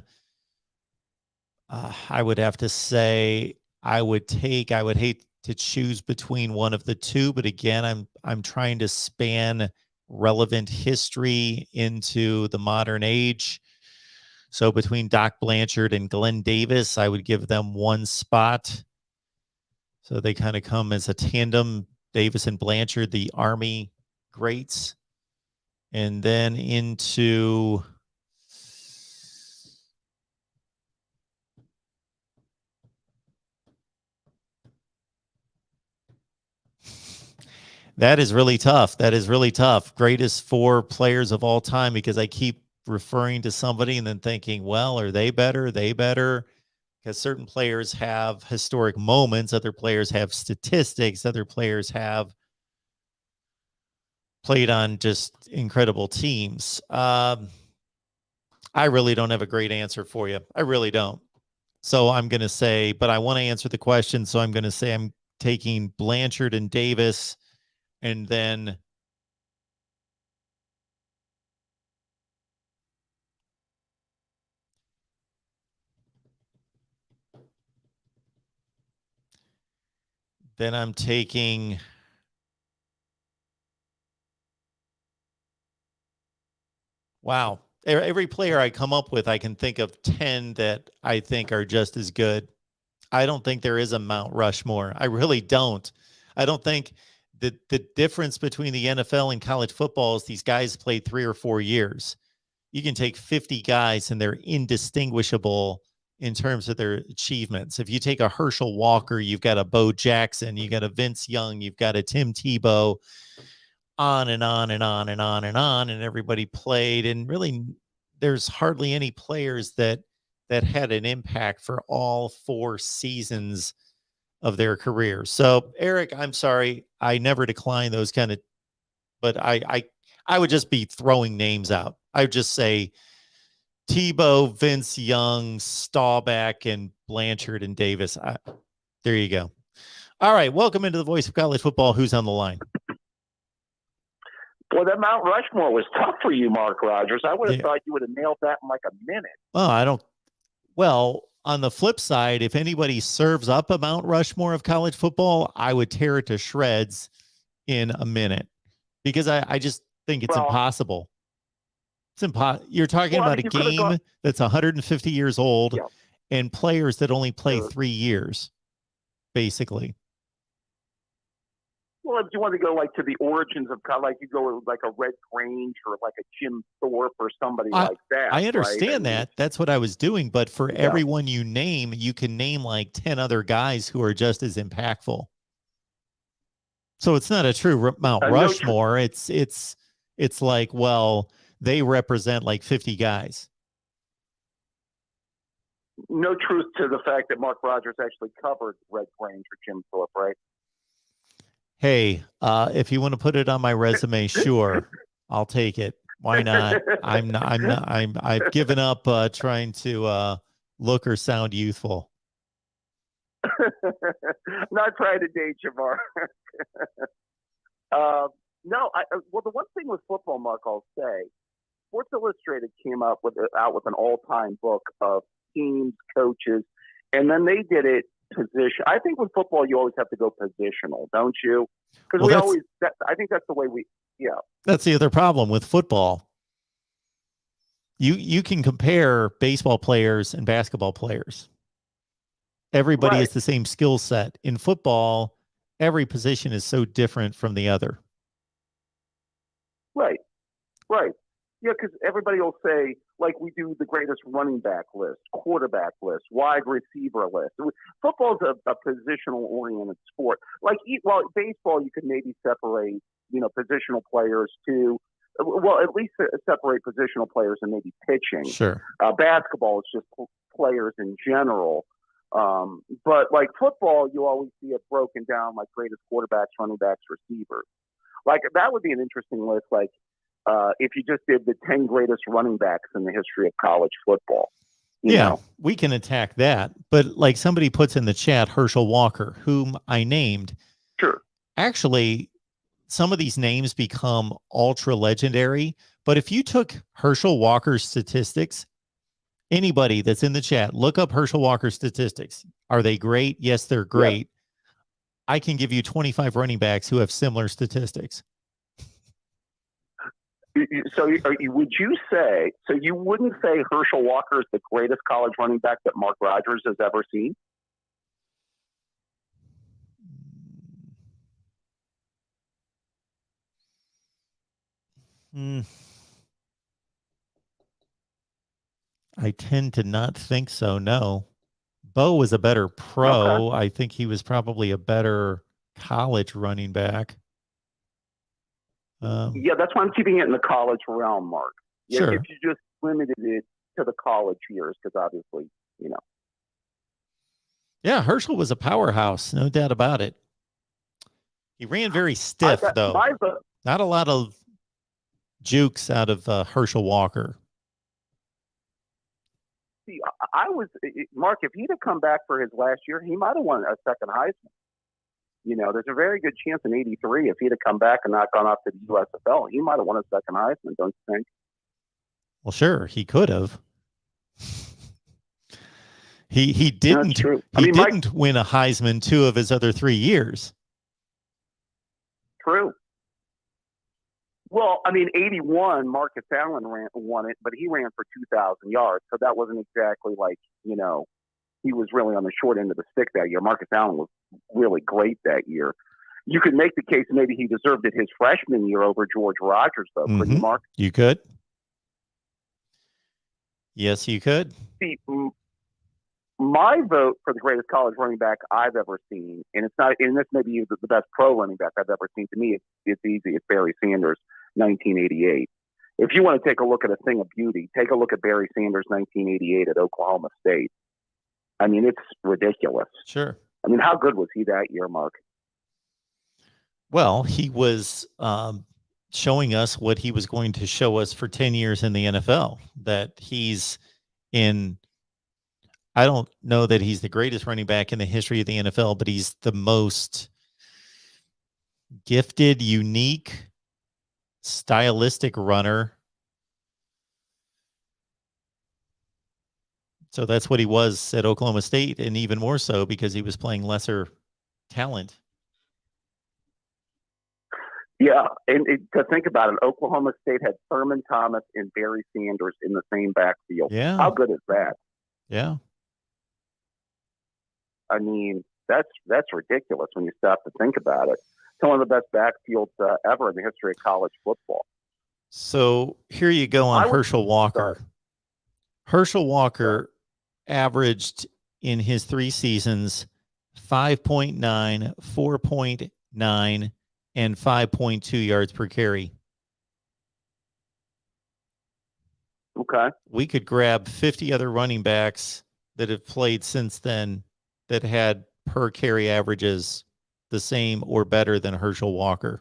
S1: I would have to say I would hate to choose between one of the 2, but again, I'm trying to span relevant history into the modern age. So between Doc Blanchard and Glenn Davis, I would give them 1 spot. So they kind of come as a tandem. Davis and Blanchard, the Army greats. And then into that is really tough. That is really tough. Greatest 4 players of all time, because I keep referring to somebody and then thinking, well, are they better? They better? because certain players have historic moments, other players have statistics, other players have played on just incredible teams. I really don't have a great answer for you. I really don't. So I'm going to say, but I want to answer the question. So I'm going to say I'm taking Blanchard and Davis, and then I'm taking wow. Every player I come up with, I can think of 10 that I think are just as good. I don't think there is a Mount Rushmore. I really don't. I don't think that the difference between the NFL and college football is these guys played 3 or 4 years. You can take 50 guys and they're indistinguishable in terms of their achievements. If you take a Herschel Walker, you've got a Bo Jackson, you've got a Vince Young, you've got a Tim Tebow, on and on and on and on and on, and everybody played, and really there's hardly any players that had an impact for all 4 seasons of their career. So Eric, I'm sorry, I never decline those kind of, but I would just be throwing names out. I would just say Tebow, Vince Young, Staubach, and Blanchard and Davis. There you go. All right, welcome into the Voice of College Football. Who's on the line?
S6: Boy, that Mount Rushmore was tough for you, Mark Rogers. I would have thought you would have nailed that in like a minute.
S1: Well, on the flip side, if anybody serves up a Mount Rushmore of college football, I would tear it to shreds in a minute, because I just think it's impossible. It's impossible. You're talking about a game that's 150 years old and players that only play 3 years, basically.
S6: Well, if you want to go like to the origins of college, like you go like a Red Grange or like a Jim Thorpe or somebody like that.
S1: I understand that. That's what I was doing. But for everyone you name, you can name like 10 other guys who are just as impactful. So it's not a true Mount Rushmore. It's like, well, they represent like 50 guys.
S6: No truth to the fact that Mark Rogers actually covered Red Grange or Jim Thorpe, right?
S1: Hey, if you want to put it on my resume, sure, I'll take it. Why not? I've given up trying to look or sound youthful.
S6: Not trying to date you, Mark. No, well, the one thing with football, Mark, I'll say, Sports Illustrated came out with an all-time book of teams, coaches, and then they did it position. I think with football, you always have to go positional, don't you? Because I think that's the way that's
S1: the other problem with football. You can compare baseball players and basketball players. Everybody has the same skill set. In football, every position is so different from the other.
S6: Right. Yeah, because everybody will say, like, we do the greatest running back list, quarterback list, wide receiver list. Football's a positional-oriented sport. Like, baseball, you could maybe separate, positional players to, well, at least separate positional players and maybe pitching.
S1: Sure.
S6: Basketball is just players in general. But, like, football, you always see it broken down, like, greatest quarterbacks, running backs, receivers. Like, that would be an interesting list, like, if you just did the 10 greatest running backs in the history of college football. You know?
S1: We can attack that. But like somebody puts in the chat, Herschel Walker, whom I named.
S6: Sure.
S1: Actually, some of these names become ultra legendary. But if you took Herschel Walker's statistics, anybody that's in the chat, look up Herschel Walker's statistics. Are they great? Yes, they're great. Yep. I can give you 25 running backs who have similar statistics.
S6: So would you say, so you wouldn't say Herschel Walker is the greatest college running back that Mark Rogers has ever seen?
S1: I tend to not think so, no. Bo was a better pro. Okay. I think he was probably a better college running back.
S6: Yeah, that's why I'm keeping it in the college realm, Mark.
S1: Sure.
S6: If you just limited it to the college years, because obviously,
S1: Yeah, Herschel was a powerhouse, no doubt about it. He ran very stiff, though. Not a lot of jukes out of Herschel Walker.
S6: See, Mark, if he'd have come back for his last year, he might have won a second Heisman. You know, there's a very good chance in '83, if he'd have come back and not gone off to the USFL, he might have won a second Heisman, don't you think?
S1: Well, sure, he could have. He didn't. He didn't win a Heisman 2 of his other 3 years.
S6: True. Well, I mean, '81, Marcus Allen won it, but he ran for 2,000 yards, so that wasn't exactly like, you know, he was really on the short end of the stick that year. Marcus Allen was really great that year. You could make the case maybe he deserved it his freshman year over George Rogers, though, couldn't you, Mark?
S1: You could. Yes, you could.
S6: See, my vote for the greatest college running back I've ever seen, and it's not, and this may be the best pro running back I've ever seen. To me, it's easy. It's Barry Sanders, 1988. If you want to take a look at a thing of beauty, take a look at Barry Sanders, 1988 at Oklahoma State. I mean, it's ridiculous.
S1: Sure.
S6: I mean, how good was he that year, Mark?
S1: Well, he was showing us what he was going to show us for 10 years in the NFL, that he's in, I don't know that he's the greatest running back in the history of the NFL, but he's the most gifted, unique, stylistic runner. So that's what he was at Oklahoma State, and even more so because he was playing lesser talent.
S6: Yeah, and to think about it, Oklahoma State had Thurman Thomas and Barry Sanders in the same backfield.
S1: Yeah.
S6: How good is that?
S1: Yeah.
S6: I mean, that's ridiculous when you stop to think about it. It's one of the best backfields ever in the history of college football.
S1: So here you go on Herschel Walker. Herschel Walker averaged in his 3 seasons 5.9, 4.9, and 5.2 yards per carry.
S6: Okay.
S1: We could grab 50 other running backs that have played since then that had per carry averages the same or better than Herschel Walker.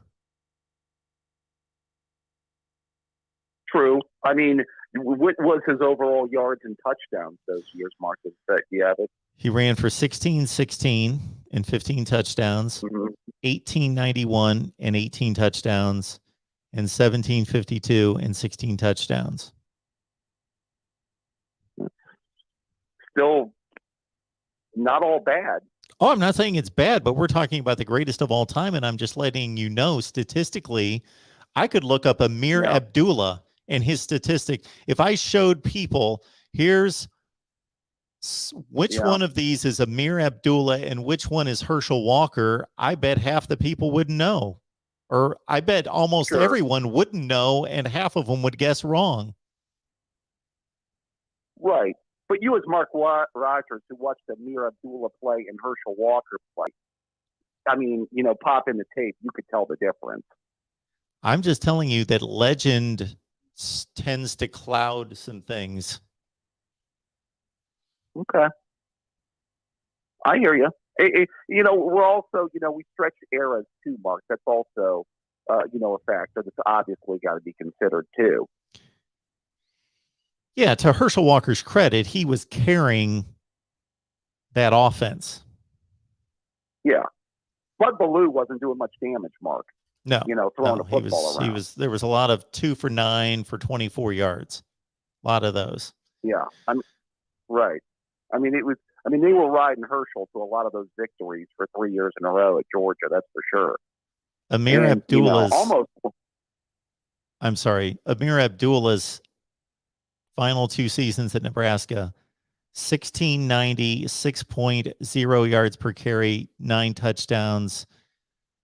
S6: True. I mean, what was his overall yards and touchdowns those years, Mark? Do you have it?
S1: He ran for 16-16 and 15 touchdowns, 1891 and 18 touchdowns, and 1752 and 16 touchdowns.
S6: Still not all bad.
S1: Oh, I'm not saying it's bad, but we're talking about the greatest of all time, and I'm just letting you know statistically, I could look up Amir Abdullah and his statistic. If I showed people, here's which one of these is Amir Abdullah and which one is Herschel Walker, I bet half the people wouldn't know. Or I bet almost everyone wouldn't know, and half of them would guess wrong.
S6: Right. But you as Mark Rogers, who watched Amir Abdullah play and Herschel Walker play, I mean, you know, pop in the tape, you could tell the difference.
S1: I'm just telling you that legend tends to cloud some things.
S6: Okay. I hear you. You know, we're also, you know, we stretch eras too, Mark. That's also, you know, a factor that's obviously got to be considered too.
S1: Yeah, to Herschel Walker's credit, he was carrying that offense.
S6: Yeah. Bud Ballou wasn't doing much damage, Mark.
S1: No.
S6: You know, throwing the football around.
S1: There was a lot of 2 for 9 for 24 yards. A lot of those.
S6: Yeah. Right. I mean, they were riding Herschel to a lot of those victories for 3 years in a row at Georgia. That's for sure.
S1: Amir Abdullah's final 2 seasons at Nebraska, 1690, 6.0 yards per carry, 9 touchdowns,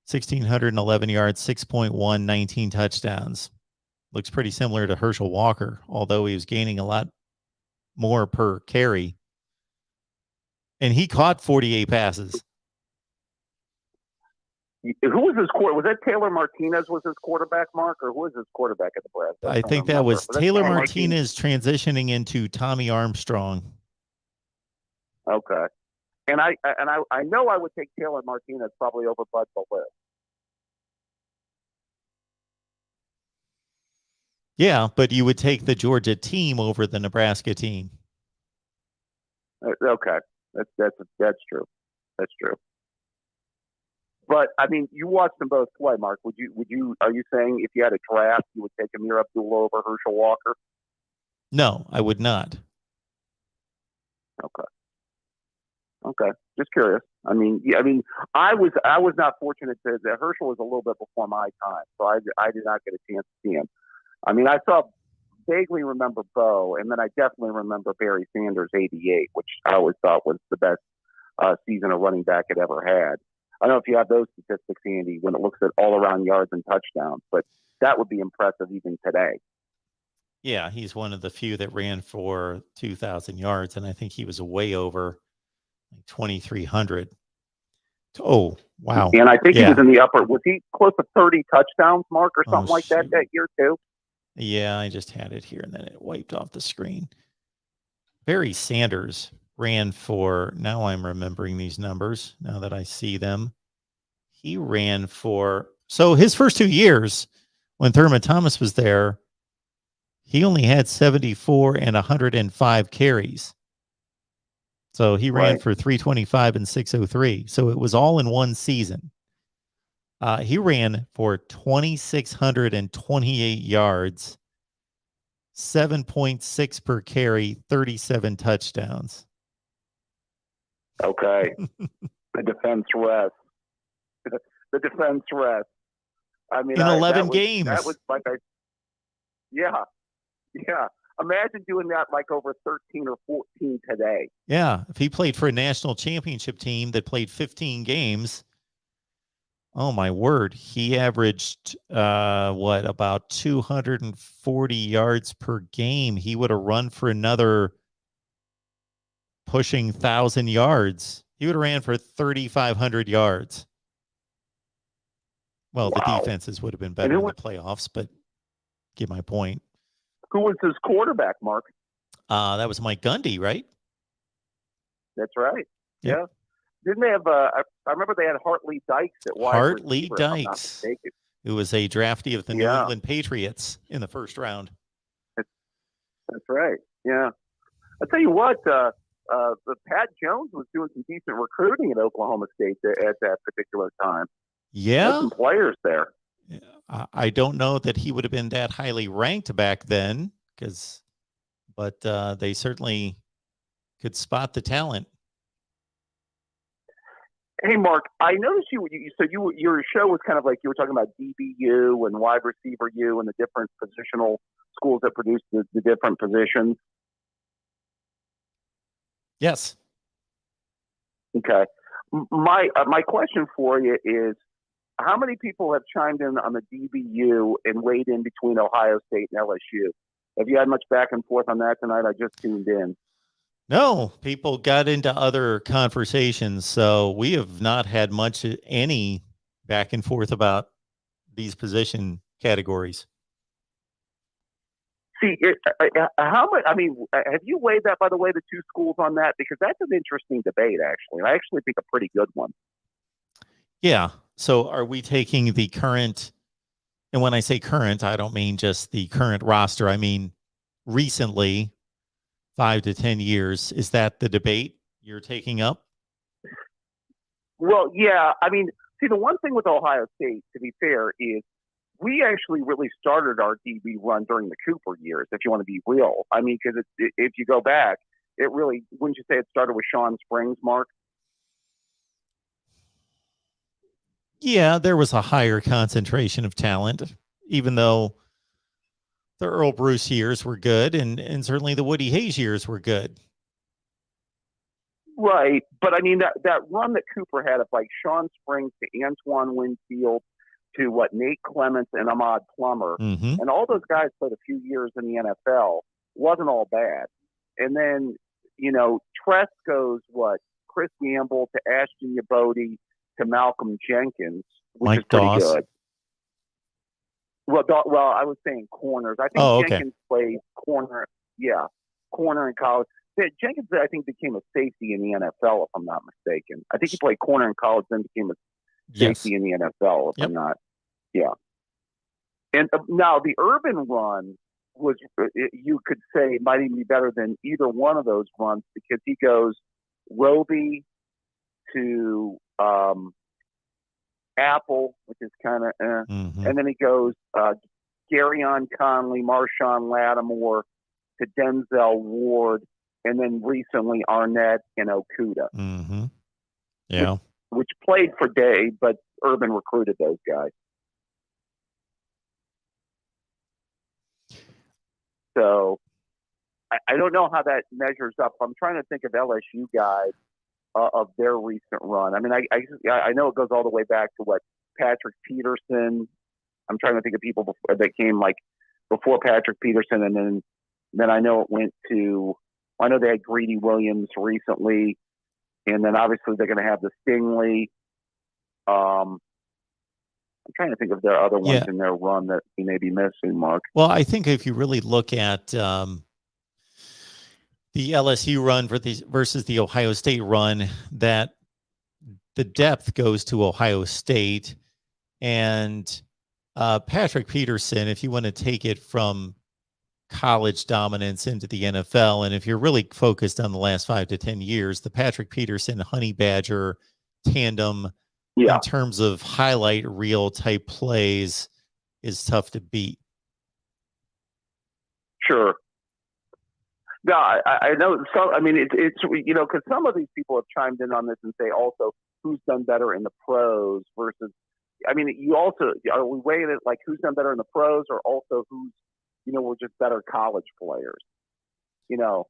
S1: 1,611 yards, 6.1, 19 touchdowns. Looks pretty similar to Herschel Walker, although he was gaining a lot more per carry. And he caught 48 passes.
S6: Who was his quarterback? Was that Taylor Martinez was his quarterback, Mark? Or who was his quarterback at Nebraska?
S1: I think that was Taylor Martinez transitioning into Tommy Armstrong.
S6: Okay. And I know I would take Taylor Martinez probably over Bud Bellew.
S1: Yeah, but you would take the Georgia team over the Nebraska team.
S6: Okay, that's true. That's true. But I mean, you watched them both play, Mark. Are you saying if you had a draft, you would take Amir Abdullah over Herschel Walker?
S1: No, I would not.
S6: Okay. Just curious. I mean, I was not fortunate that Herschel was a little bit before my time, so I did not get a chance to see him. I mean, I vaguely remember Bo, and then I definitely remember Barry Sanders '88, which I always thought was the best season a running back had ever had. I don't know if you have those statistics, Andy, when it looks at all around yards and touchdowns, but that would be impressive even today.
S1: Yeah, he's one of the few that ran for 2,000 yards, and I think he was way over 2,300. Oh, wow.
S6: And I think he was in the upper, was he close to 30 touchdowns, Mark, or something like that year too?
S1: Yeah, I just had it here, and then it wiped off the screen. Barry Sanders ran for, now I'm remembering these numbers, now that I see them. He ran for, so his first 2 years when Thurman Thomas was there, he only had 74 and 105 carries. So he ran for 325 and 603. So it was all in one season. He ran for 2,628 yards, 7.6 per carry, 37 touchdowns.
S6: Okay. The defense rests. The defense rests. I mean,
S1: in 11 games.
S6: That was like yeah. Imagine doing that like over 13 or 14 today.
S1: Yeah. If he played for a national championship team that played 15 games, oh my word, he averaged about 240 yards per game. He would have run for another pushing 1,000 yards. He would have ran for 3,500 yards. Well, the defenses would have been better in the playoffs, but get my point.
S6: Who was his quarterback, Mark?
S1: That was Mike Gundy, right?
S6: That's right.
S1: Yep.
S6: Yeah. Didn't they have? I remember they had Hartley Dykes at wide
S1: Hartley
S6: receiver,
S1: Dykes, who was a draftee of the New England Patriots in the first round.
S6: That's right. Yeah. I'll tell you what. Pat Jones was doing some decent recruiting at Oklahoma State at that particular time.
S1: Yeah.
S6: There's some players there.
S1: I don't know that he would have been that highly ranked back then, but they certainly could spot the talent.
S6: Hey, Mark, I noticed you said your show was kind of like you were talking about DBU and wide receiver U and the different positional schools that produce the different positions.
S1: Yes.
S6: Okay. My question for you is, how many people have chimed in on the DBU and weighed in between Ohio State and LSU? Have you had much back and forth on that tonight? I just tuned in.
S1: No, people got into other conversations, so we have not had any back and forth about these position categories.
S6: See, how much? I mean, have you weighed that, by the way, the two schools on that? Because that's an interesting debate, actually. I actually think a pretty good one.
S1: Yeah. So are we taking the current, and when I say current, I don't mean just the current roster. I mean recently, 5 to 10 years. Is that the debate you're taking up?
S6: Well, yeah. I mean, see, the one thing with Ohio State, to be fair, is we actually really started our DB run during the Cooper years, if you want to be real. I mean, because if you go back, it really, wouldn't you say it started with Sean Springs, Mark?
S1: Yeah, there was a higher concentration of talent, even though the Earl Bruce years were good and certainly the Woody Hayes years were good.
S6: Right. But I mean, that run that Cooper had of like Sean Springs to Antoine Winfield to Nate Clements and Ahmad Plummer, and all those guys played a few years in the NFL, wasn't all bad. And then, Tress goes, Chris Gamble to Ashton Yabodi to Malcolm Jenkins, which
S1: Mike
S6: is pretty
S1: Doss.
S6: good. Well, I was saying corners. I think Jenkins played corner. Yeah, corner in college. Jenkins, I think, became a safety in the NFL, if I'm not mistaken. I think he played corner in college, then became a safety in the NFL, if I'm not. Yeah. And now the urban run was, you could say, might even be better than either one of those runs, because he goes Roby to Apple, which is kind of, and then he goes Garyon Conley, Marshawn Lattimore to Denzel Ward, and then recently Arnett and Okuda.
S1: Yeah.
S6: Which played for Day, but Urban recruited those guys. So I don't know how that measures up. I'm trying to think of LSU guys of their recent run. I mean, I know it goes all the way back to what Patrick Peterson. I'm trying to think of people that came like before Patrick Peterson, and then I know it went to. I know they had Greedy Williams recently, and then obviously they're going to have the Stingley. I'm trying to think of their other ones in their run that we may be missing, Mark.
S1: Well, I think if you really look at the LSU run versus the Ohio State run, that the depth goes to Ohio State, and Patrick Peterson, if you want to take it from college dominance into the NFL, and if you're really focused on the last 5 to 10 years, the Patrick Peterson Honey Badger tandem in terms of highlight reel type plays is tough to beat.
S6: Sure. No, I know. So, I mean, it's because some of these people have chimed in on this and say also who's done better in the pros versus. I mean, you also are we weighing it like who's done better in the pros, or also who's we're just better college players. Well,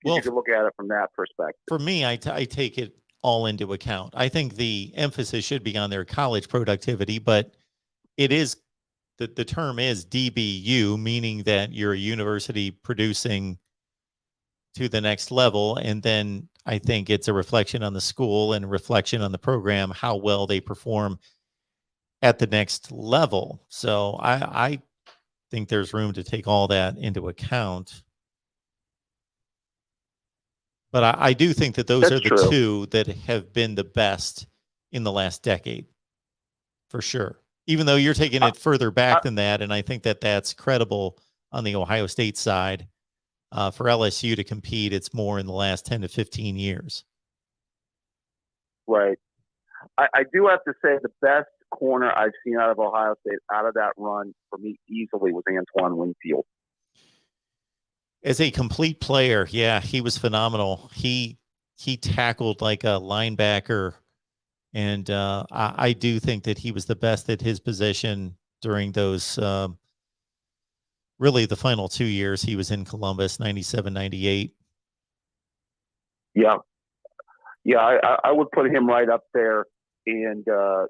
S6: you can look at it from that perspective.
S1: For me, I take it all into account. I think the emphasis should be on their college productivity, but it is the term is DBU, meaning that you're a university producing to the next level. And then I think it's a reflection on the school and a reflection on the program, how well they perform at the next level. So I think there's room to take all that into account. But I do think that those are the two that have been the best in the last decade, for sure. Even though you're taking it further back than that, and I think that that's credible on the Ohio State side. For LSU to compete, it's more in the last 10 to 15 years.
S6: Right. I do have to say the best corner I've seen out of Ohio State out of that run for me easily was Antoine Winfield.
S1: As a complete player, yeah, he was phenomenal. He tackled like a linebacker, and I do think that he was the best at his position during those really the final 2 years he was in Columbus, 97, 98.
S6: Yeah. I would put him right up there. And, I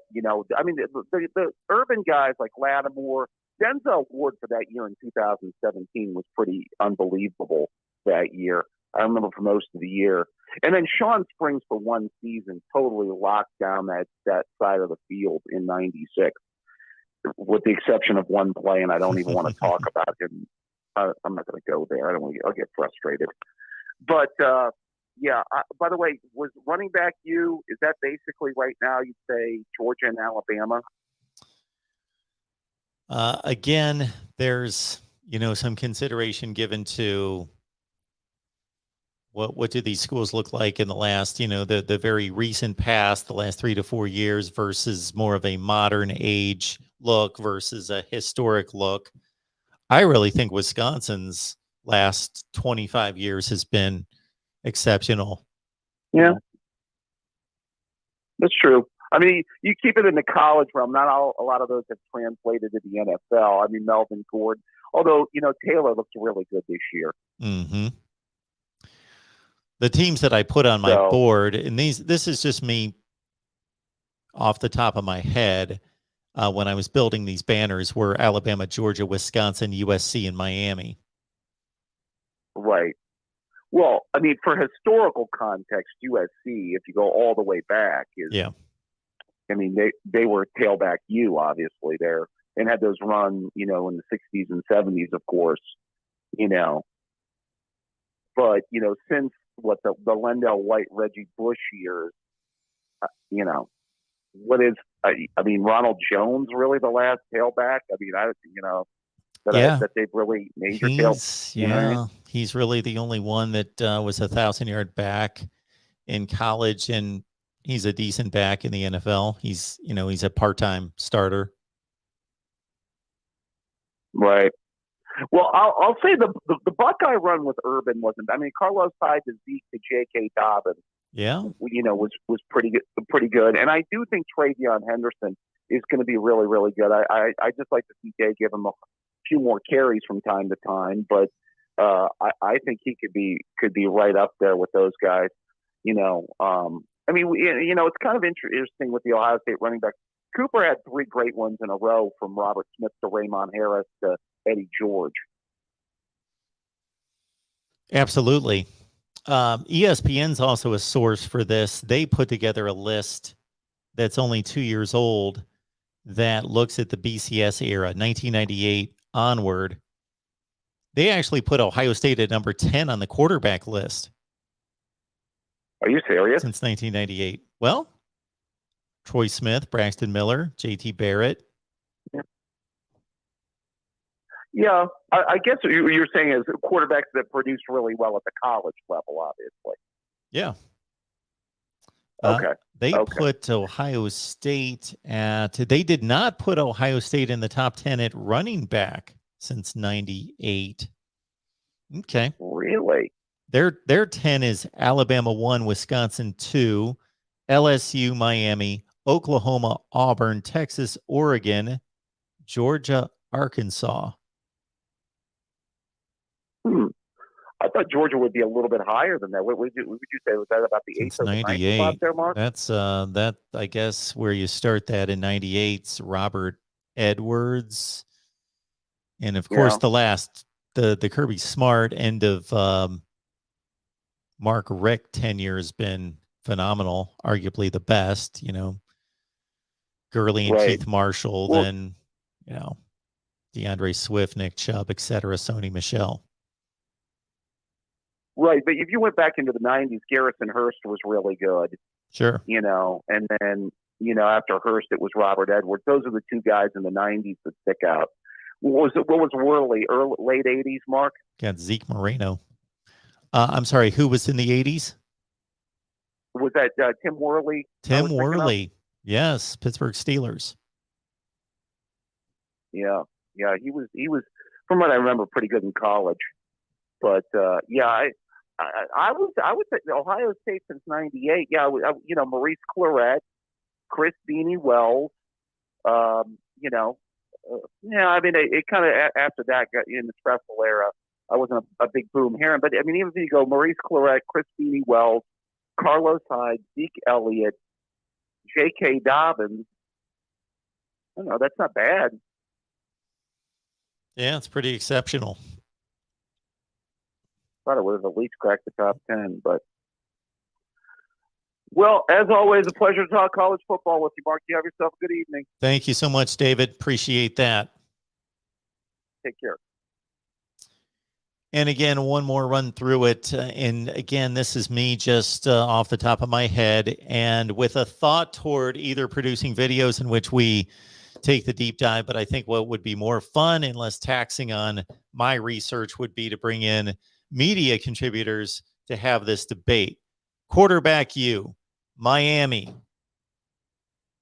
S6: mean, the urban guys like Lattimore, Denzel Ward for that year in 2017 was pretty unbelievable that year. I remember for most of the year. And then Sean Springs for one season totally locked down that side of the field in 96, with the exception of one play, and I don't even want to talk about him. I'm not going to go there. I'll get frustrated. But, by the way, was running back is that basically right now you'd say Georgia and Alabama?
S1: Again, there's, some consideration given to what do these schools look like in the last, the very recent past, the last 3 to 4 years versus more of a modern age look versus a historic look. I really think Wisconsin's last 25 years has been exceptional.
S6: Yeah, that's true. I mean, you keep it in the college realm. Not a lot of those have translated to the NFL. I mean, Melvin Gordon, although, Taylor looks really good this year.
S1: Mm-hmm. The teams that I put on my board, and this is just me off the top of my head, when I was building these banners, were Alabama, Georgia, Wisconsin, USC, and Miami.
S6: Right. Well, I mean, for historical context, USC, if you go all the way back, I mean, they were tailback U, obviously, there, and had those run, in the 60s and 70s, of course, But But, since the Lendell White, Reggie Bush years, what is, Ronald Jones really the last tailback? That they've really major tailback.
S1: Yeah, he's really the only one that was 1,000-yard back in college, and he's a decent back in the NFL. He's a part-time starter.
S6: Right. Well, I'll say the Buckeye run with Urban wasn't. Carlos Hyde to Zeke to J.K. Dobbins.
S1: Yeah.
S6: Was pretty good, and I do think Travion Henderson is going to be really, really good. I just like to see Day give him a few more carries from time to time, but I think he could be right up there with those guys. It's kind of interesting with the Ohio State running backs. Cooper had 3 great ones in a row, from Robert Smith to Raymond Harris to Eddie George.
S1: Absolutely. ESPN's also a source for this. They put together a list that's only 2 years old that looks at the BCS era, 1998 onward. They actually put Ohio State at number 10 on the quarterback list.
S6: Are you serious?
S1: Since 1998. Well, Troy Smith, Braxton Miller, JT Barrett.
S6: Yeah, I guess what you're saying is quarterbacks that produced really well at the college level, obviously.
S1: Yeah.
S6: Okay.
S1: They put Ohio State they did not put Ohio State in the top 10 at running back since 98. Okay.
S6: Really?
S1: Their 10 is Alabama 1, Wisconsin 2, LSU, Miami, Oklahoma, Auburn, Texas, Oregon, Georgia, Arkansas.
S6: I thought Georgia would be a little bit higher than that. What would you say? Was that about the 8th or the 9th spot there, Mark?
S1: That's that, I guess, where you start that in 98's Robert Edwards. And of course, the Kirby Smart end of Mark Richt tenure has been phenomenal, arguably the best, Gurley and Keith Marshall, then, DeAndre Swift, Nick Chubb, etc., Sony Michel.
S6: Right, but if you went back into the 90s, Garrison Hurst was really good.
S1: Sure.
S6: And then, after Hurst, it was Robert Edwards. Those are the 2 guys in the 90s that stick out. What was Worley? Late 80s, Mark?
S1: Got Zeke Moreno. I'm sorry, who was in the 80s?
S6: Was that Tim Worley?
S1: Tim Worley. Yes, Pittsburgh Steelers.
S6: Yeah, he was from what I remember pretty good in college. But I would say Ohio State since '98. Yeah, Maurice Claret, Chris Beanie Wells. It kind of after that got in the stressful era. I wasn't a big boom hearing, but even if you go Maurice Claret, Chris Beanie Wells, Carlos Hyde, Zeke Elliott, J.K. Dobbins. I don't know, that's not bad.
S1: Yeah, it's pretty exceptional.
S6: Thought it would have at least cracked the top 10, but well, as always, a pleasure to talk college football with you, Mark. You have yourself a good evening.
S1: Thank you so much, David. Appreciate that.
S6: Take care.
S1: And again, one more run through it. And again, this is me just off the top of my head, and with a thought toward either producing videos in which we take the deep dive. But I think what would be more fun and less taxing on my research would be to bring in media contributors to have this debate. Quarterback U, Miami,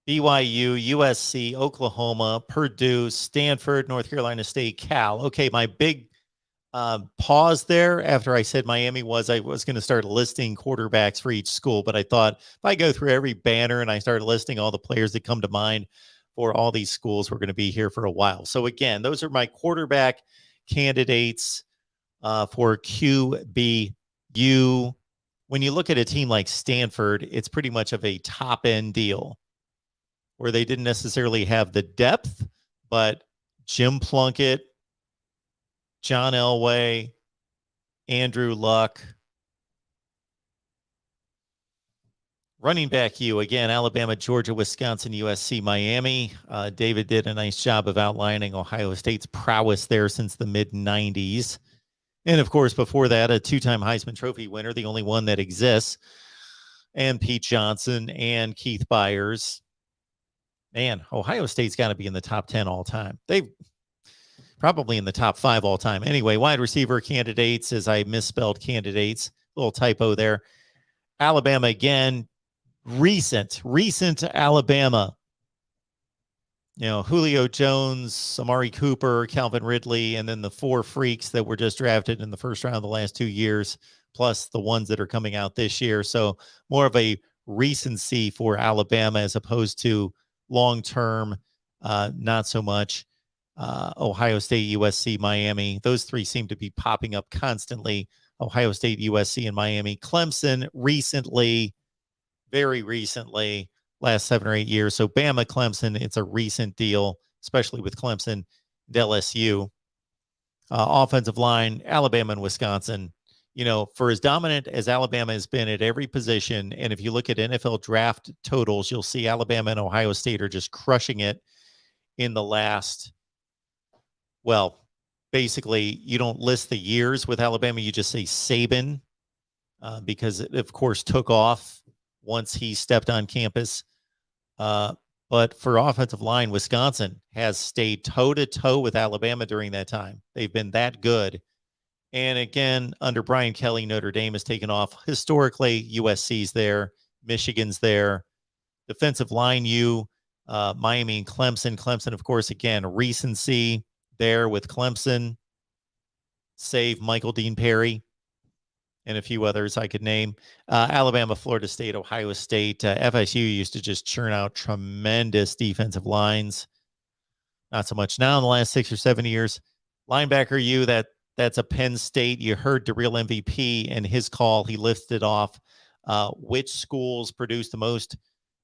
S1: BYU, USC, Oklahoma, Purdue, Stanford, North Carolina State, Cal. Okay, my big pause there after I said Miami was I was going to start listing quarterbacks for each school, but I thought if I go through every banner and I start listing all the players that come to mind for all these schools, we're going to be here for a while. So again, those are my quarterback candidates for QBU. When you look at a team like Stanford, it's pretty much of a top-end deal where they didn't necessarily have the depth, but Jim Plunkett, John Elway, Andrew Luck. Running back U, again, Alabama, Georgia, Wisconsin, USC, Miami. David did a nice job of outlining Ohio State's prowess there since the mid-90s. And of course, before that, a two-time Heisman Trophy winner, the only one that exists, and Pete Johnson and Keith Byers. Man, Ohio State's got to be in the top 10 all time. They've probably in the top 5 all time. Anyway, wide receiver candidates, as I misspelled candidates, little typo there. Alabama again, recent Alabama. You know, Julio Jones, Amari Cooper, Calvin Ridley, and then the 4 freaks that were just drafted in the first round of the last 2 years, plus the ones that are coming out this year. So more of a recency for Alabama as opposed to long-term, not so much. Ohio State, USC, Miami. Those 3 seem to be popping up constantly. Ohio State, USC, and Miami. Clemson recently, very recently, last 7 or 8 years. So Bama, Clemson, it's a recent deal, especially with Clemson, LSU. Offensive line, Alabama and Wisconsin. You know, for as dominant as Alabama has been at every position, and if you look at NFL draft totals, you'll see Alabama and Ohio State are just crushing it in the last, well, basically, you don't list the years with Alabama. You just say Saban because it, of course, took off once he stepped on campus. But for offensive line, Wisconsin has stayed toe-to-toe with Alabama during that time. They've been that good. And again, under Brian Kelly, Notre Dame has taken off. Historically, USC's there. Michigan's there. Defensive line, Miami and Clemson. Clemson, of course, again, recency there with Clemson. Save Michael Dean Perry and a few others I could name. Alabama, Florida State, Ohio State. FSU used to just churn out tremendous defensive lines. Not so much now in the last 6 or 7 years. Linebacker, that's a Penn State. You heard the real MVP and his call. He listed off which schools produced the most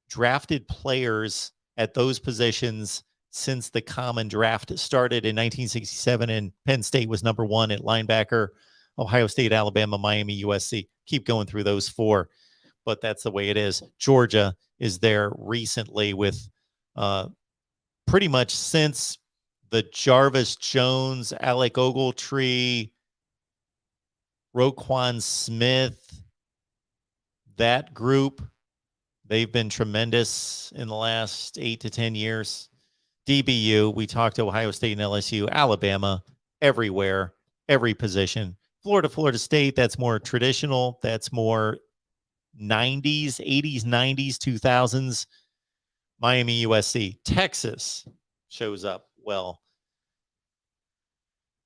S1: drafted players at those positions since the common draft started in 1967, and Penn State was number 1 at linebacker. Ohio State, Alabama, Miami, USC. Keep going through those 4, but that's the way it is. Georgia is there recently with pretty much since the Jarvis Jones, Alec Ogletree, Roquan Smith, that group, they've been tremendous in the last 8 to 10 years. DBU, we talked to Ohio State and LSU, Alabama, everywhere, every position. Florida State, that's more traditional. That's more 90s, 80s, 90s, 2000s. Miami, USC. Texas shows up well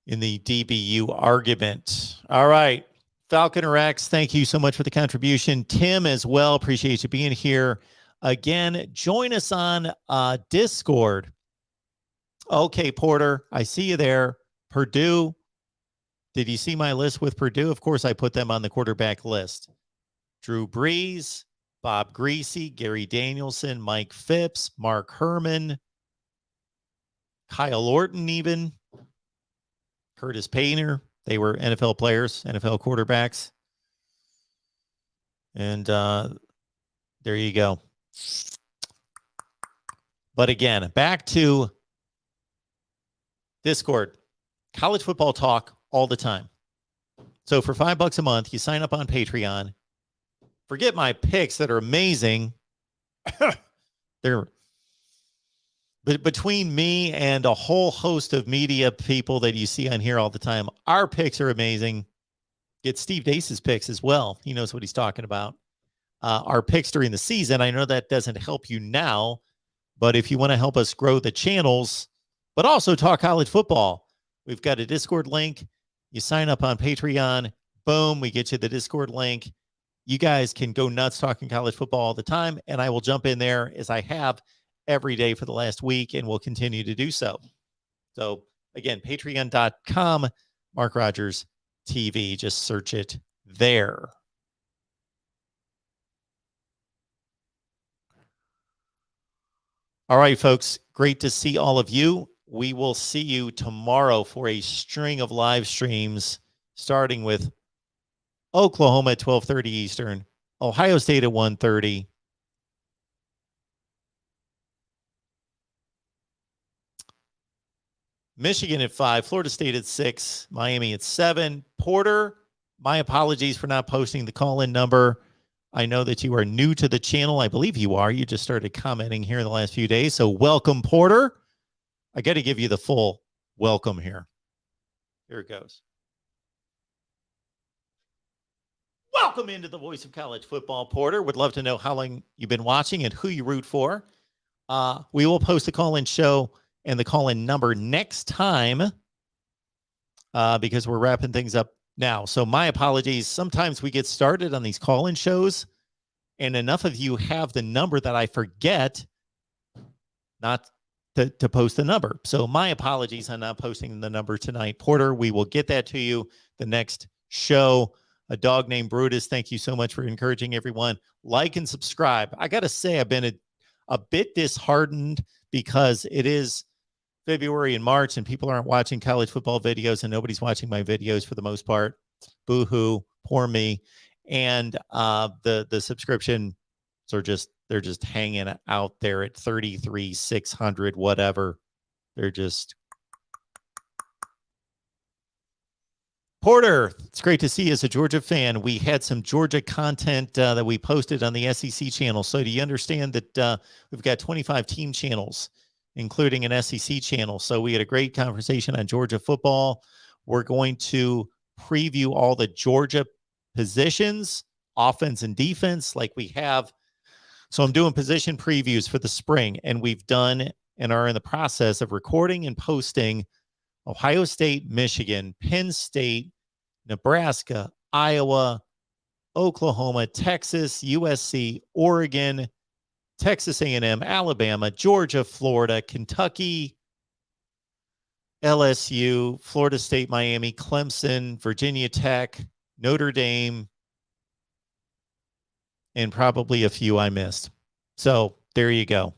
S1: in the DBU argument. All right. Falcon Rex, thank you so much for the contribution. Tim as well, appreciate you being here. Again, join us on Discord. Okay, Porter, I see you there. Purdue. Did you see my list with Purdue? Of course, I put them on the quarterback list. Drew Brees, Bob Greasy, Gary Danielson, Mike Phipps, Mark Herman, Kyle Orton even, Curtis Painter. They were NFL players, NFL quarterbacks. And there you go. But again, back to Discord. College football talk all the time. So for $5 a month, you sign up on Patreon. Forget my picks that are amazing. They're between me and a whole host of media people that you see on here all the time. Our picks are amazing. Get Steve Dace's picks as well. He knows what he's talking about. Our picks during the season. I know that doesn't help you now, but if you want to help us grow the channels, but also talk college football, we've got a Discord link. You sign up on Patreon. Boom, we get you the Discord link. You guys can go nuts talking college football all the time, and I will jump in there as I have every day for the last week and will continue to do so. So again, patreon.com, MarkRogersTV. Just search it there. All right, folks, great to see all of you. We will see you tomorrow for a string of live streams, starting with Oklahoma at 12:30 Eastern, Ohio State at 1:30, Michigan at 5, Florida State at 6, Miami at 7. Porter, my apologies for not posting the call-in number. I know that you are new to the channel. I believe you are. You just started commenting here in the last few days. So welcome, Porter. I got to give you the full welcome here. Here it goes. Welcome into the voice of college football, Porter. Would love to know how long you've been watching and who you root for. We will post the call-in show and the call-in number next time because we're wrapping things up now. So my apologies. Sometimes we get started on these call-in shows and enough of you have the number that I forget not to post the number. So my apologies on not posting the number tonight. Porter, we will get that to you the next show. A dog named Brutus, thank you so much for encouraging everyone. Like and subscribe. I got to say, I've been a bit disheartened because it is February and March and people aren't watching college football videos and nobody's watching my videos for the most part. Boo-hoo, poor me. And the subscriptions are they're just hanging out there at 33,600, whatever. They're just. Porter, it's great to see you as a Georgia fan. We had some Georgia content that we posted on the SEC channel. So do you understand that we've got 25 team channels, including an SEC channel? So we had a great conversation on Georgia football. We're going to preview all the Georgia positions, offense and defense, like we have. So I'm doing position previews for the spring, and we've done and are in the process of recording and posting Ohio State, Michigan, Penn State, Nebraska, Iowa, Oklahoma, Texas, USC, Oregon, Texas A&M, Alabama, Georgia, Florida, Kentucky, LSU, Florida State, Miami, Clemson, Virginia Tech, Notre Dame, and probably a few I missed. So there you go.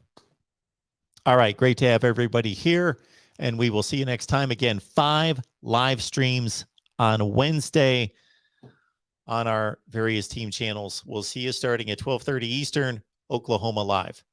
S1: All right, great to have everybody here. And we will see you next time. Again, 5 live streams on Wednesday on our various team channels. We'll see you starting at 12:30 Eastern, Oklahoma Live.